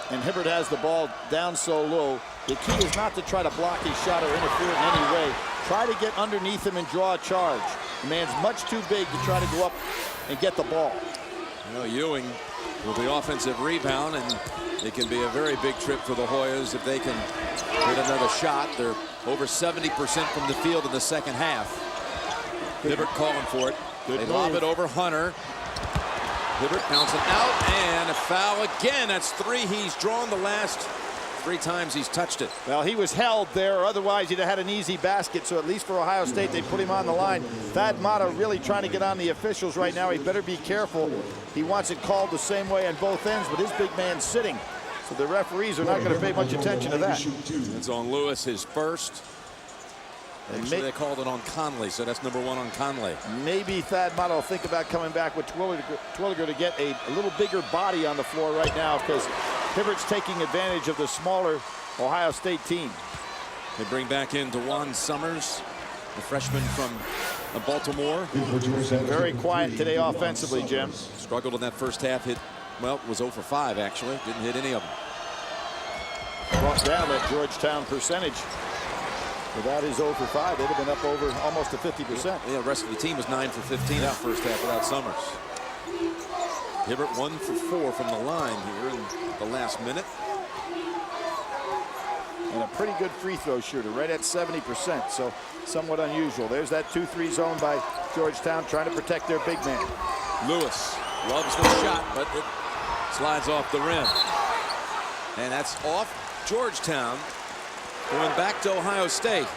and Hibbert has the ball down so low, the key is not to try to block his shot or interfere in any way. Try to get underneath him and draw a charge. The man's much too big to try to go up and get the ball.
You know, Ewing with the offensive rebound, and it can be a very big trip for the Hoyas if they can hit another shot. They're over 70% from the field in the second half. Hibbert calling for it. They lob it over Hunter. Hibbert bouncing out, and a foul again. That's 3 he's drawn the last 3 times he's touched it.
Well, he was held there, or otherwise he'd have had an easy basket. So at least for Ohio State, they put him on the line. Thad Matta really trying to get on the officials right now. He better be careful. He wants it called the same way on both ends, but his big man's sitting. So the referees are not going to pay much attention to that.
It's on Lewis, his first. Actually, they called it on Conley, so that's number 1 on Conley.
Maybe Thad Matta will think about coming back with Twilliger to get a little bigger body on the floor right now, because Hibbert's taking advantage of the smaller Ohio State team.
They bring back in DeJuan Summers, the freshman from Baltimore.
Very quiet today offensively, Jim.
Struggled in that first half. Hit, well, was 0 for 5 actually. Didn't hit any of them.
Brought down that Georgetown percentage. Without his 0 for 5, they'd have been up over almost to 50%.
Yeah, the rest of the team was 9 for 15 in the first half without Summers. Hibbert 1 for 4 from the line here in the last minute.
And a pretty good free throw shooter, right at 70%, so somewhat unusual. There's that 2-3 zone by Georgetown trying to protect their big man.
Lewis loves the shot, but it slides off the rim. And that's off Georgetown, going back to Ohio State.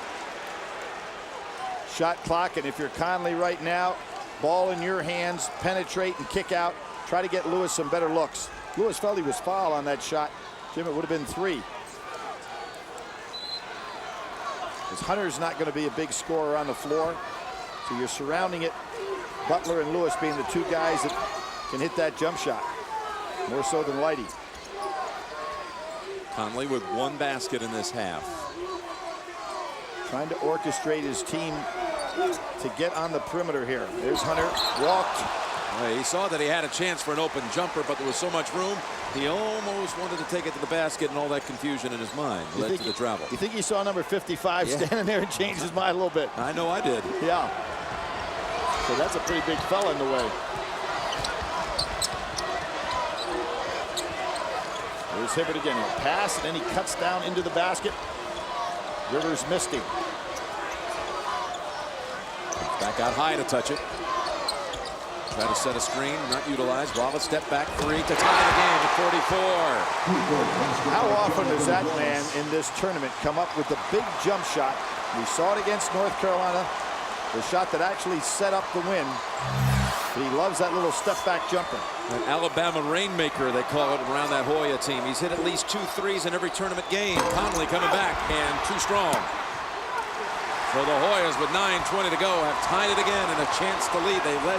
Shot clock, and if you're Conley right now, ball in your hands, penetrate and kick out. Try to get Lewis some better looks. Lewis felt he was fouled on that shot. Jim, it would have been 3. Because Hunter's not going to be a big scorer on the floor. So you're surrounding it. Butler and Lewis being the 2 guys that can hit that jump shot. More so than Lighty.
Conley with 1 basket in this half.
Trying to orchestrate his team to get on the perimeter here. There's Hunter, walked.
Well, he saw that he had a chance for an open jumper, but there was so much room, he almost wanted to take it to the basket, and all that confusion in his mind led to the travel.
You think he saw number 55 standing there and changed his mind a little bit?
I know I did.
Yeah. So that's a pretty big fella in the way. There's Hibbert again. He'll pass, and then he cuts down into the basket. Rivers missed him.
Back out high to touch it. Try to set a screen, not utilized. Wallace step back 3 to tie the game at 44.
How often does that man in this tournament come up with the big jump shot? We saw it against North Carolina, the shot that actually set up the win. But he loves that little step back jumper.
An Alabama rainmaker, they call it, around that Hoya team. He's hit at least 2 threes in every tournament game. Conley coming back, and too strong. So the Hoyas with 9:20 to go have tied it again and a chance to lead. They led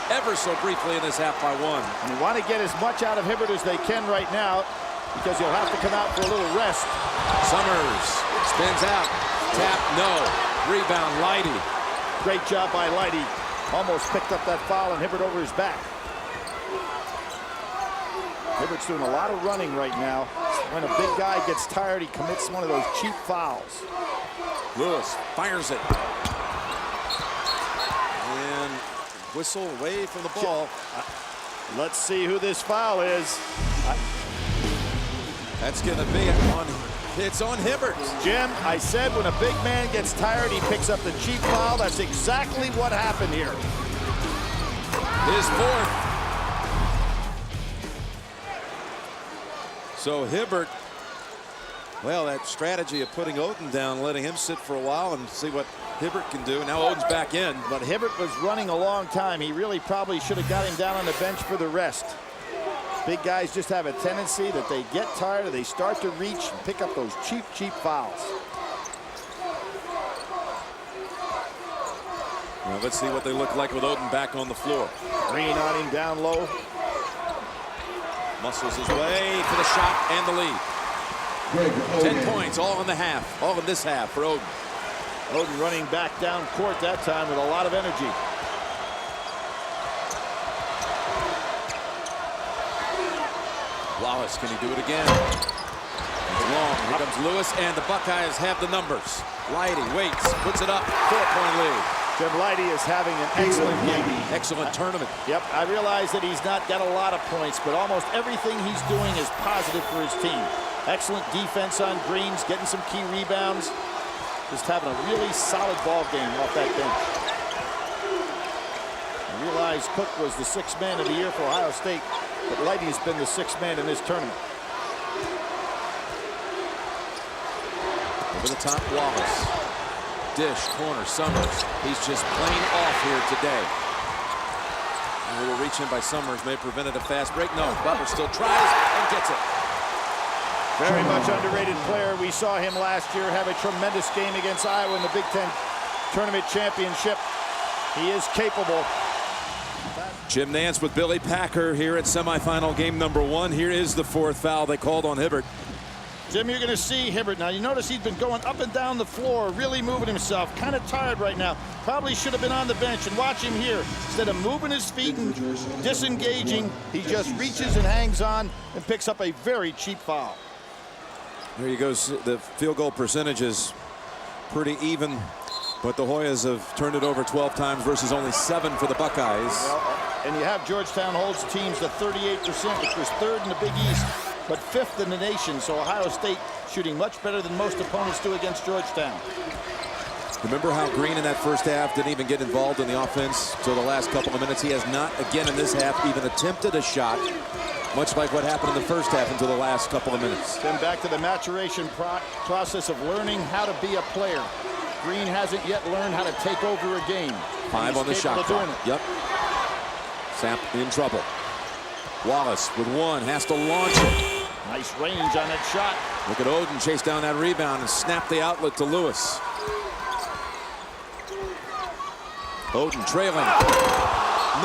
ever so briefly in this half by 1.
And you want to get as much out of Hibbert as they can right now, because you'll have to come out for a little rest.
Summers spins out. Tap, no. Rebound, Lighty.
Great job by Lighty. Almost picked up that foul, and Hibbert over his back. Hibbert's doing a lot of running right now. When a big guy gets tired, he commits one of those cheap fouls.
Lewis fires it. And whistle away from the ball.
Let's see who this foul is.
That's going to be on. It's on Hibbert.
Jim, I said when a big man gets tired, he picks up the cheap foul. That's exactly what happened here.
His 4th. So Hibbert, well, that strategy of putting Oden down, letting him sit for a while and see what Hibbert can do. Now Oden's back in.
But Hibbert was running a long time. He really probably should have got him down on the bench for the rest. Big guys just have a tendency that they get tired or they start to reach and pick up those cheap fouls.
Now let's see what they look like with Oden back on the floor.
Green on him down low.
Muscles his way for the shot and the lead. 10 points, all in the half, all in this half for Oden.
Oden running back down court that time with a lot of energy.
Wallace, can he do it again? It's long. Here comes Lewis, and the Buckeyes have the numbers. Lighty waits, puts it up, 4-point lead.
Jim Lighty is having an excellent game.
Excellent tournament.
Yep, I realize that he's not got a lot of points, but almost everything he's doing is positive for his team. Excellent defense on greens, getting some key rebounds. Just having a really solid ball game off that bench. I realize Cook was the 6th man of the year for Ohio State, but Lighty's been the 6th man in this tournament.
Over the top, Wallace. Dish, corner, Summers. He's just plain off here today. And a little reach in by Summers may have prevented a fast break. No, Butler still tries and gets it.
Very much underrated player. We saw him last year have a tremendous game against Iowa in the Big Ten Tournament Championship. He is capable.
Jim Nance with Billy Packer here at semifinal game number 1. Here is the 4th foul they called on Hibbert.
Jim, you're going to see Hibbert now. You notice he's been going up and down the floor, really moving himself. Kind of tired right now. Probably should have been on the bench. And watch him here. Instead of moving his feet and disengaging, he just reaches and hangs on and picks up a very cheap foul.
There you go. The field goal percentage is pretty even, but the Hoyas have turned it over 12 times versus only 7 for the Buckeyes.
Well, and you have Georgetown holds teams to 38%, which was 3rd in the Big East, but 5th in the nation. So Ohio State shooting much better than most opponents do against Georgetown.
Remember how Green in that first half didn't even get involved in the offense till the last couple of minutes. He has not again in this half even attempted a shot, much like what happened in the first half until the last couple of minutes.
Then back to the maturation process of learning how to be a player. Green hasn't yet learned how to take over a game.
5 on the shot clock. Yep. Sapp in trouble. Wallace with 1 has to launch it.
Nice range on that shot.
Look at Oden chase down that rebound and snap the outlet to Lewis. Oden trailing.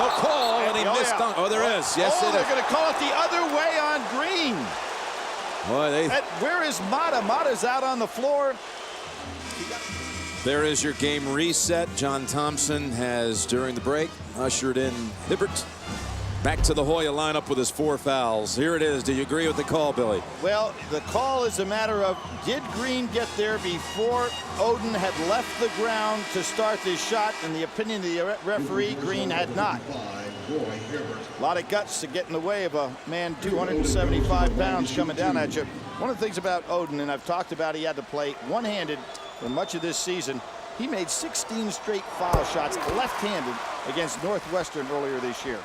No call, and he missed.
Yeah.
Oh, there is. Yes, it is.
They're going to call it the other way on Green.
Boy,
Where is Mata? Mata's out on the floor.
There is your game reset. John Thompson has, during the break, ushered in Hibbert back to the Hoya lineup with his 4 fouls. Here it is. Do you agree with the call, Billy?
Well, the call is a matter of, did Green get there before Oden had left the ground to start this shot? In the opinion of the referee, Green had not. A lot of guts to get in the way of a man 275 pounds coming down at you. One of the things about Oden, and I've talked about, he had to play one-handed for much of this season. He made 16 straight foul shots left-handed against Northwestern earlier this year.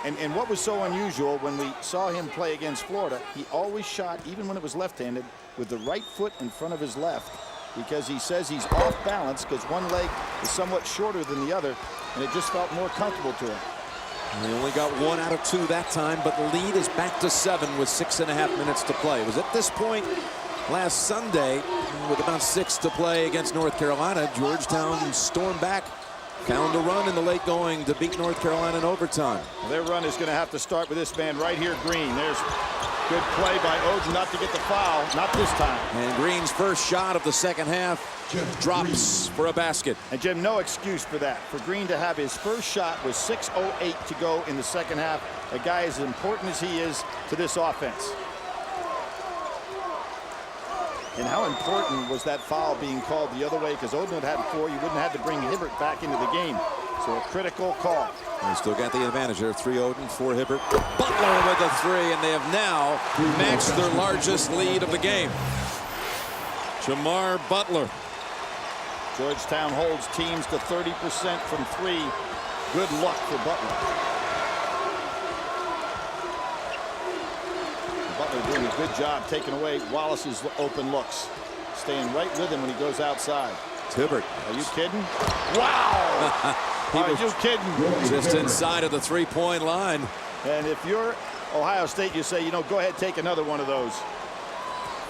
And what was so unusual when we saw him play against Florida, he always shot, even when it was left-handed, with the right foot in front of his left, because he says he's off balance because one leg is somewhat shorter than the other, and it just felt more comfortable to him.
And they only got 1 out of 2 that time, but the lead is back to 7 with 6.5 minutes to play. It was at this point last Sunday, with about 6 to play against North Carolina, Georgetown stormed back, found a run in the late going to beat North Carolina in overtime.
Well, their run is going to have to start with this man right here, Green. There's good play by Oden not to get the foul, not this time.
And Green's first shot of the second half drops for a basket.
And Jim, no excuse for that. For Green to have his first shot with 6:08 to go in the second half, a guy as important as he is to this offense. And how important was that foul being called the other way? Because Oden had 4, you wouldn't have had to bring Hibbert back into the game. So a critical call.
They still got the advantage there. 3 Oden, 4 Hibbert. Butler with a 3, and they have now matched their largest lead of the game. Jamar Butler.
Georgetown holds teams to 30% from 3. Good luck for Butler. Butler doing a good job taking away Wallace's open looks. Staying right with him when he goes outside.
Hibbert.
Are you kidding? Wow! Are you kidding?
Just inside of the 3-point line.
And if you're Ohio State, you say, you know, go ahead, take another one of those.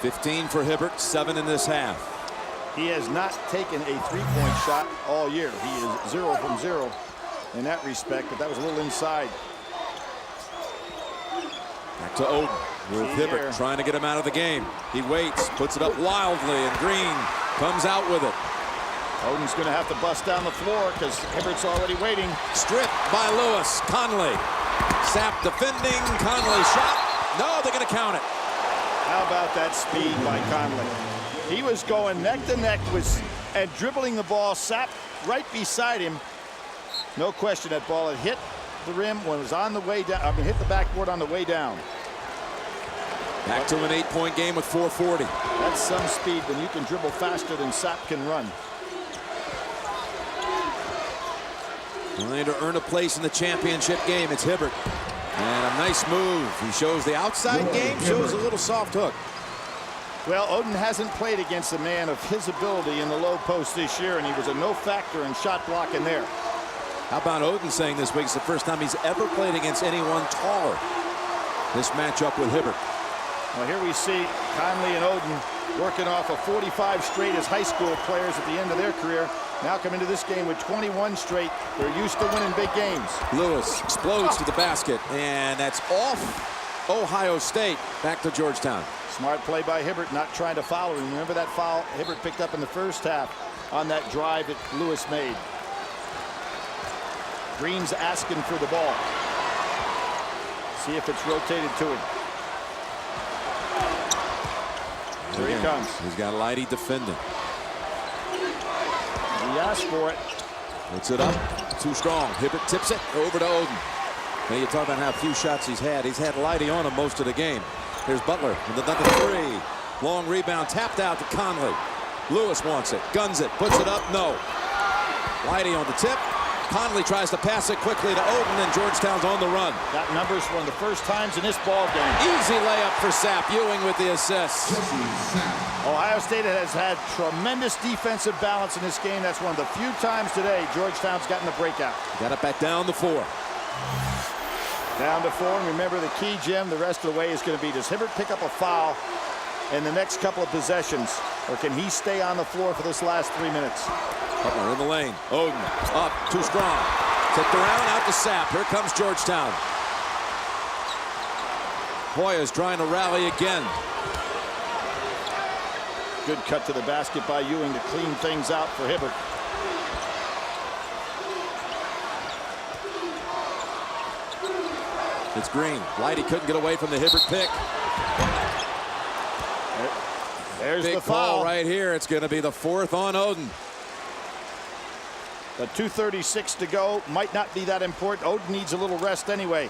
15 for Hibbert, 7 in this half.
He has not taken a 3-point shot all year. He is 0 from 0 in that respect, but that was a little inside.
Back to Oden with Hibbert trying to get him out of the game. He waits, puts it up wildly, and Green comes out with it.
Oden's going to have to bust down the floor because Hibbert's already waiting.
Stripped by Lewis. Conley. Sapp defending. Conley shot. No, they're going to count it.
How about that speed by Conley? He was going neck to neck and dribbling the ball. Sapp right beside him. No question that ball had hit the rim when it was on the way down. I mean, hit the backboard on the way down.
Back to an 8-point game with 4:40.
That's some speed when you can dribble faster than Sapp can run.
Trying to earn a place in the championship game. It's Hibbert. And a nice move. He shows the outside game, shows a little soft hook.
Well, Oden hasn't played against a man of his ability in the low post this year, and he was a no factor in shot blocking there.
How about Oden saying this week it's the first time he's ever played against anyone taller? This matchup with Hibbert.
Well, here we see Conley and Oden working off of 45 straight as high school players at the end of their career. Now come into this game with 21 straight. They're used to winning big games.
Lewis explodes to the basket, and that's off Ohio State. Back to Georgetown.
Smart play by Hibbert, not trying to foul him. Remember that foul Hibbert picked up in the first half on that drive that Lewis made. Green's asking for the ball. See if it's rotated to him. Here he comes.
He's got Lighty defending.
He asked for it.
Puts it up. Too strong. Hibbert tips it over to Oden. Now you talk about how few shots he's had. He's had Lighty on him most of the game. Here's Butler with another three. Long rebound tapped out to Conley. Lewis wants it. Guns it. Puts it up. No. Lighty on the tip. Conley tries to pass it quickly to Oden, and Georgetown's on the run.
Got numbers for one of the first times in this ball game.
Easy layup for Sapp. Ewing with the assist.
Ohio State has had tremendous defensive balance in this game. That's one of the few times today Georgetown's gotten the breakout.
Got it back down to 4.
Down to 4, and remember the key, Jim, the rest of the way is going to be, does Hibbert pick up a foul in the next couple of possessions, or can he stay on the floor for this last 3 minutes?
Butler in the lane. Oden up, too strong. Tipped around, out to Sapp. Here comes Georgetown. Hoyer's trying to rally again.
Good cut to the basket by Ewing to clean things out for Hibbert.
It's Green. Lighty couldn't get away from the Hibbert pick.
There's
Big
the foul
call right here. It's going to be the 4th on Oden.
The 2:36 to go. Might not be that important. Oden needs a little rest anyway.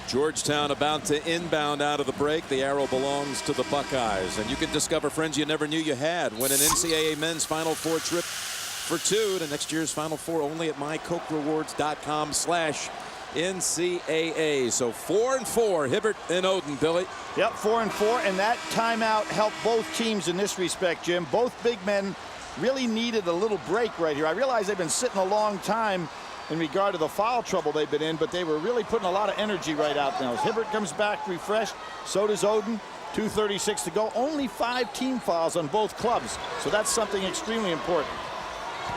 Georgetown about to inbound out of the break. The arrow belongs to the Buckeyes. And you can discover friends you never knew you had. Win an NCAA men's Final Four trip for 2 to next year's Final Four only at mycokerewards.com/NCAA. So 4-4, Hibbert and Oden, Billy.
Yep, 4-4, and that timeout helped both teams in this respect, Jim. Both big men really needed a little break right here. I realize they've been sitting a long time in regard to the foul trouble they've been in, but they were really putting a lot of energy right out now. As Hibbert comes back refreshed, so does Oden. 2:36 to go. Only 5 team fouls on both clubs, so that's something extremely important.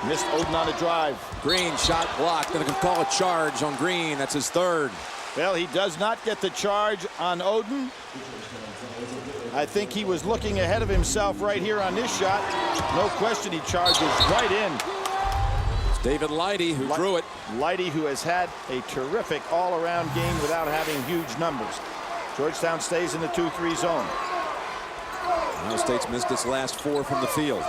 Missed Oden on a drive.
Green shot blocked. Going to call a charge on Green. That's his 3rd.
Well, he does not get the charge on Oden. I think he was looking ahead of himself right here on this shot. No question, he charges right in.
It's David Lighty who drew it.
Lighty, who has had a terrific all-around game without having huge numbers. Georgetown stays in the 2-3 zone.
Ohio State's missed its last 4 from the field.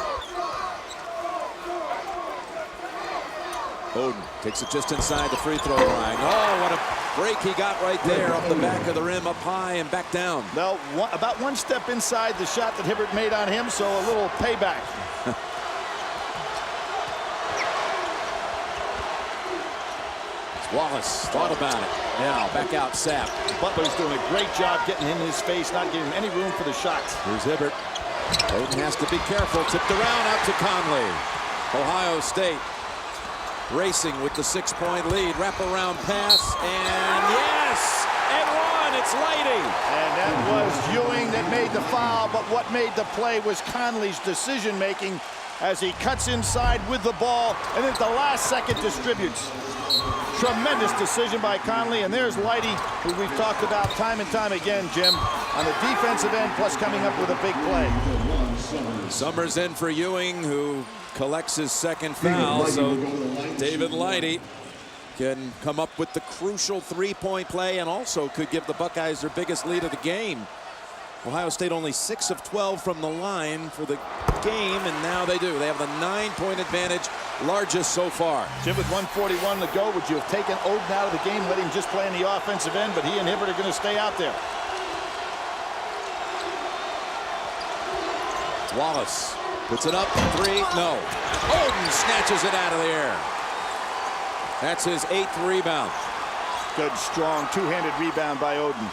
Oden takes it just inside the free throw line. Oh, what a break he got right there up the back of the rim, up high and back down.
Well, about 1 step inside the shot that Hibbert made on him, so a little payback.
Wallace thought about it. Now back out Sapp.
Butler's doing a great job getting in his face, not giving him any room for the shots.
Here's Hibbert. Oden has to be careful. Tipped around out to Conley. Ohio State racing with the 6-point lead. Wraparound pass, and yes! And 1, it's Lighty.
And that was Ewing that made the foul, but what made the play was Conley's decision-making as he cuts inside with the ball, and at the last second distributes. Tremendous decision by Conley, and there's Lighty, who we've talked about time and time again, Jim, on the defensive end, plus coming up with a big play.
Summers in for Ewing, who collects his 2nd foul, so David Lighty can come up with the crucial 3-point play and also could give the Buckeyes their biggest lead of the game. Ohio State only 6 of 12 from the line for the game, and now they do. They have the 9-point advantage, largest so far.
Jim, with 1:41 to go, would you have taken Oden out of the game, let him just play on the offensive end, but he and Hibbert are going to stay out there.
Wallace puts it up, 3, no. Oden snatches it out of the air. That's his 8th rebound.
Good, strong, 2-handed rebound by Oden.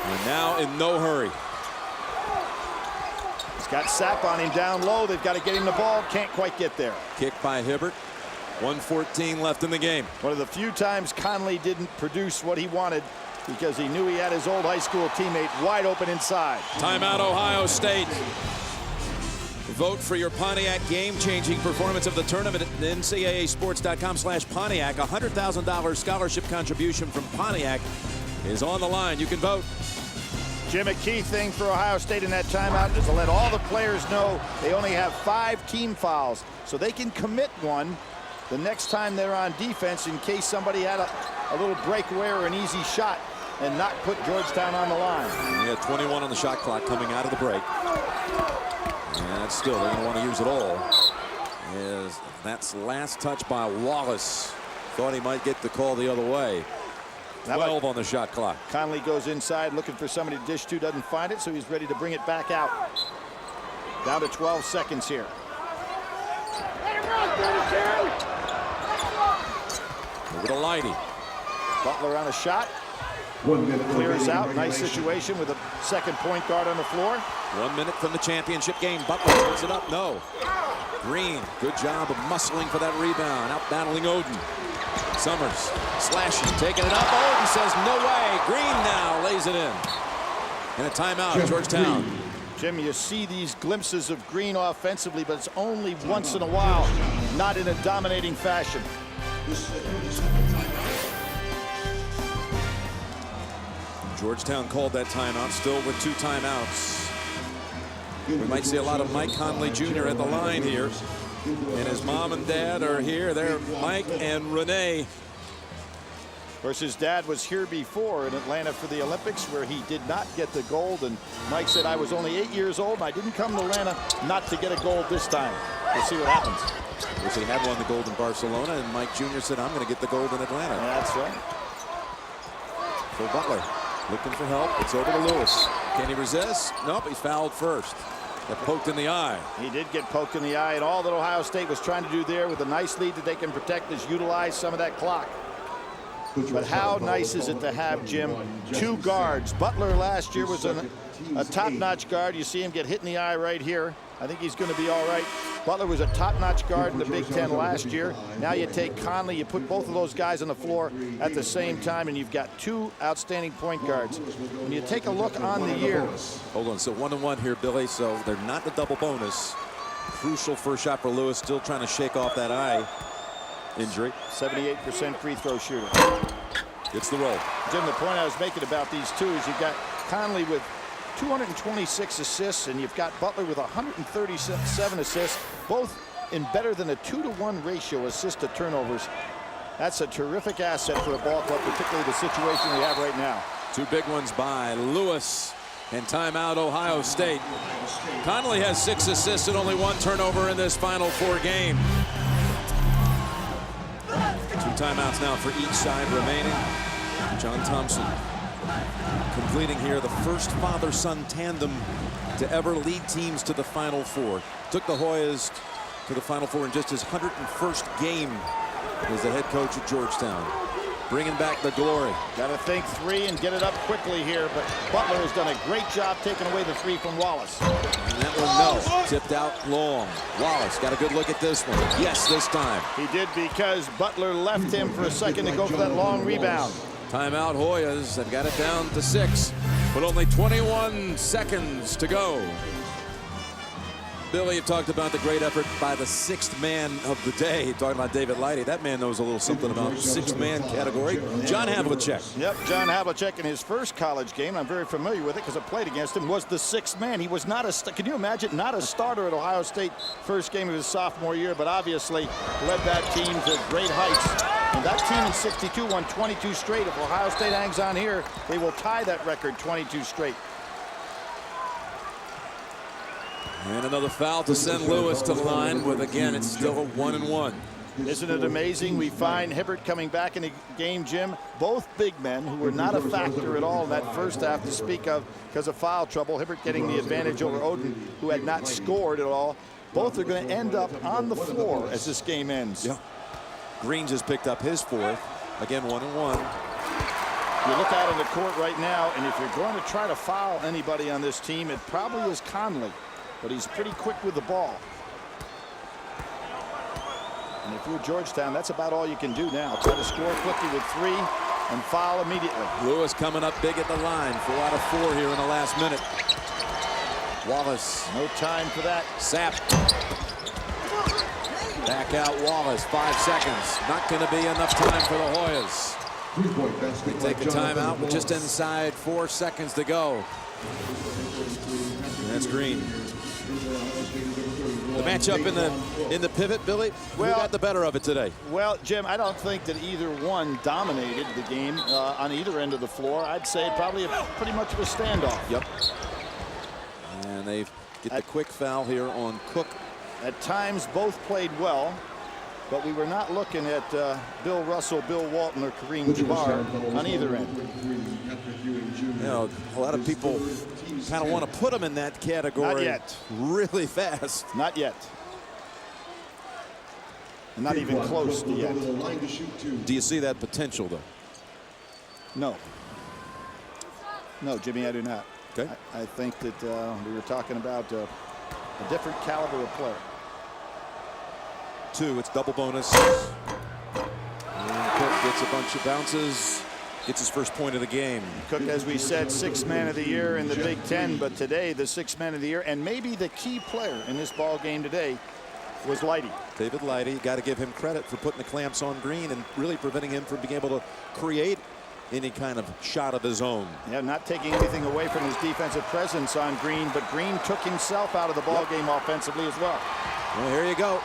And now in no hurry.
He's got Sapp on him down low. They've got to get him the ball. Can't quite get there.
Kick by Hibbert. 1:14 left in the game.
One of the few times Conley didn't produce what he wanted because he knew he had his old high school teammate wide open inside.
Timeout, Ohio State. Vote for your Pontiac game-changing performance of the tournament at ncaasports.com/Pontiac. $100,000 scholarship contribution from Pontiac is on the line. You can vote.
Jim, a key thing for Ohio State in that timeout is to let all the players know they only have 5 team fouls, so they can commit one the next time they're on defense in case somebody had a little breakaway or an easy shot and not put Georgetown on the line.
He had 21 on the shot clock coming out of the break. And still, they're going to want to use it all. That's last touch by Wallace. Thought he might get the call the other way. 12 on the shot clock.
Conley goes inside looking for somebody to dish to, doesn't find it, so he's ready to bring it back out. Down to 12 seconds here.
Over to Lighty.
Butler on a shot.
1 minute.
Clears out. Nice situation with a second point guard on the floor.
1 minute from the championship game. Butler puts it up. No. Green, good job of muscling for that rebound. Out battling Oden. Summers slashing, taking it up. Oden says no way. Green now lays it in. And a timeout, Georgetown.
Jim, you see these glimpses of Green offensively, but it's only once in a while, not in a dominating fashion.
Georgetown called that timeout, still with 2 timeouts. We might see a lot of Mike Conley Jr. at the line here. And his mom and dad are here. They're Mike and Renee.
Of course, his dad was here before in Atlanta for the Olympics, where he did not get the gold. And Mike said, I was only 8 years old, and I didn't come to Atlanta not to get a gold this time. We'll see what happens.
Of course, he had won the gold in Barcelona, and Mike Jr. said, I'm going to get the gold in Atlanta.
That's right.
For Butler, looking for help. It's over to Lewis. Can he resist? Nope, he's fouled first. Got poked in the eye.
He did get poked in the eye, and all that Ohio State was trying to do there with a nice lead that they can protect is utilize some of that clock. But how nice is it to have, Jim, 2 guards. Butler last year was a top-notch guard. You see him get hit in the eye right here. I think he's going to be all right. Butler was a top-notch guard in the Big Ten last year. Now you take Conley, you put both of those guys on the floor at the same time, and you've got 2 outstanding point guards. When you take a look on the year.
Hold on, so 1-1 here, Billy. So they're not the double bonus. Crucial first shot for Lewis, still trying to shake off that eye injury.
78% free throw shooter.
Gets the roll.
Jim, the point I was making about these two is you've got Conley with 226 assists, and you've got Butler with 137 assists, both in better than a 2-to-1 ratio assist to turnovers. That's a terrific asset for a ball club, particularly the situation we have right now.
2 big ones by Lewis. And timeout, Ohio State. Conley has 6 assists and only 1 turnover in this Final 4 game. 2 timeouts now for each side remaining. John Thompson completing here the first father-son tandem to ever lead teams to the Final 4. Took the Hoyas to the Final 4 in just his 101st game as the head coach at Georgetown. Bringing back the glory.
Got to think 3 and get it up quickly here, but Butler has done a great job taking away the 3 from Wallace.
And that one, no. Tipped out long. Wallace got a good look at this one. Yes, this time.
He did, because Butler left him for a second to go for that long rebound.
Timeout, Hoyas have got it down to 6, but only 21 seconds to go. Billy, you talked about the great effort by the 6th man of the day. Talking about David Lighty. That man knows a little something about 6th man category. John Havlicek.
Yep, John Havlicek in his first college game, I'm very familiar with it because I played against him, was the 6th man. He was not a, can you imagine, not a starter at Ohio State first game of his sophomore year, but obviously led that team to great heights. And that team in 62 won 22 straight. If Ohio State hangs on here, they will tie that record, 22 straight.
And another foul to send Lewis to the line with, again, it's still a 1-1.
Isn't it amazing? We find Hibbert coming back in the game, Jim. Both big men who were not a factor at all in that first half to speak of because of foul trouble. Hibbert getting the advantage over Oden, who had not scored at all. Both are going to end up on the floor as this game ends.
Yeah. Green just picked up his 4th. Again, 1-1.
You look out on the court right now, and if you're going to try to foul anybody on this team, it probably is Conley. But he's pretty quick with the ball. And if you're Georgetown, that's about all you can do now. Try to score quickly with 3. and foul immediately.
Lewis coming up big at the line. 4 out of 4 here in the last minute. Wallace.
No time for that.
Sapp. Back out Wallace. 5 seconds. Not going to be enough time for the Hoyas. They take a timeout with just inside 4 seconds to go. And that's Green. The matchup in the pivot, Billy. Who got the better of it today?
Well, Jim, I don't think that either one dominated the game on either end of the floor. I'd say probably pretty much of a standoff.
Yep. And they get the quick foul here on Cook.
At times, both played well, but we were not looking at Bill Russell, Bill Walton, or Kareem Jabbar on either end.
You know, a lot of people kind of want to put them in that category.
Not yet.
Really fast.
Not yet. Not even close to yet.
Do you see that potential, though?
No. No, Jimmy, I do not.
Okay.
I think that we were talking about a different caliber of player.
2, it's double bonus. And Cook gets a bunch of bounces. Gets his first point of the game.
Cook, as we said, 6th man of the year in the Big Ten, but today the 6th man of the year, and maybe the key player in this ball game today was Lighty.
David Lighty, got to give him credit for putting the clamps on Green and really preventing him from being able to create any kind of shot of his own.
Yeah, not taking anything away from his defensive presence on Green, but Green took himself out of the ball game offensively as well.
Well, here you go.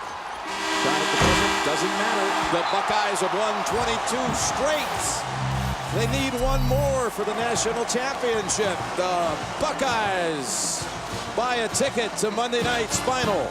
Shot at the present, doesn't matter. The Buckeyes have won 22 straight. They need one more for the national championship. The Buckeyes buy a ticket to Monday night's final.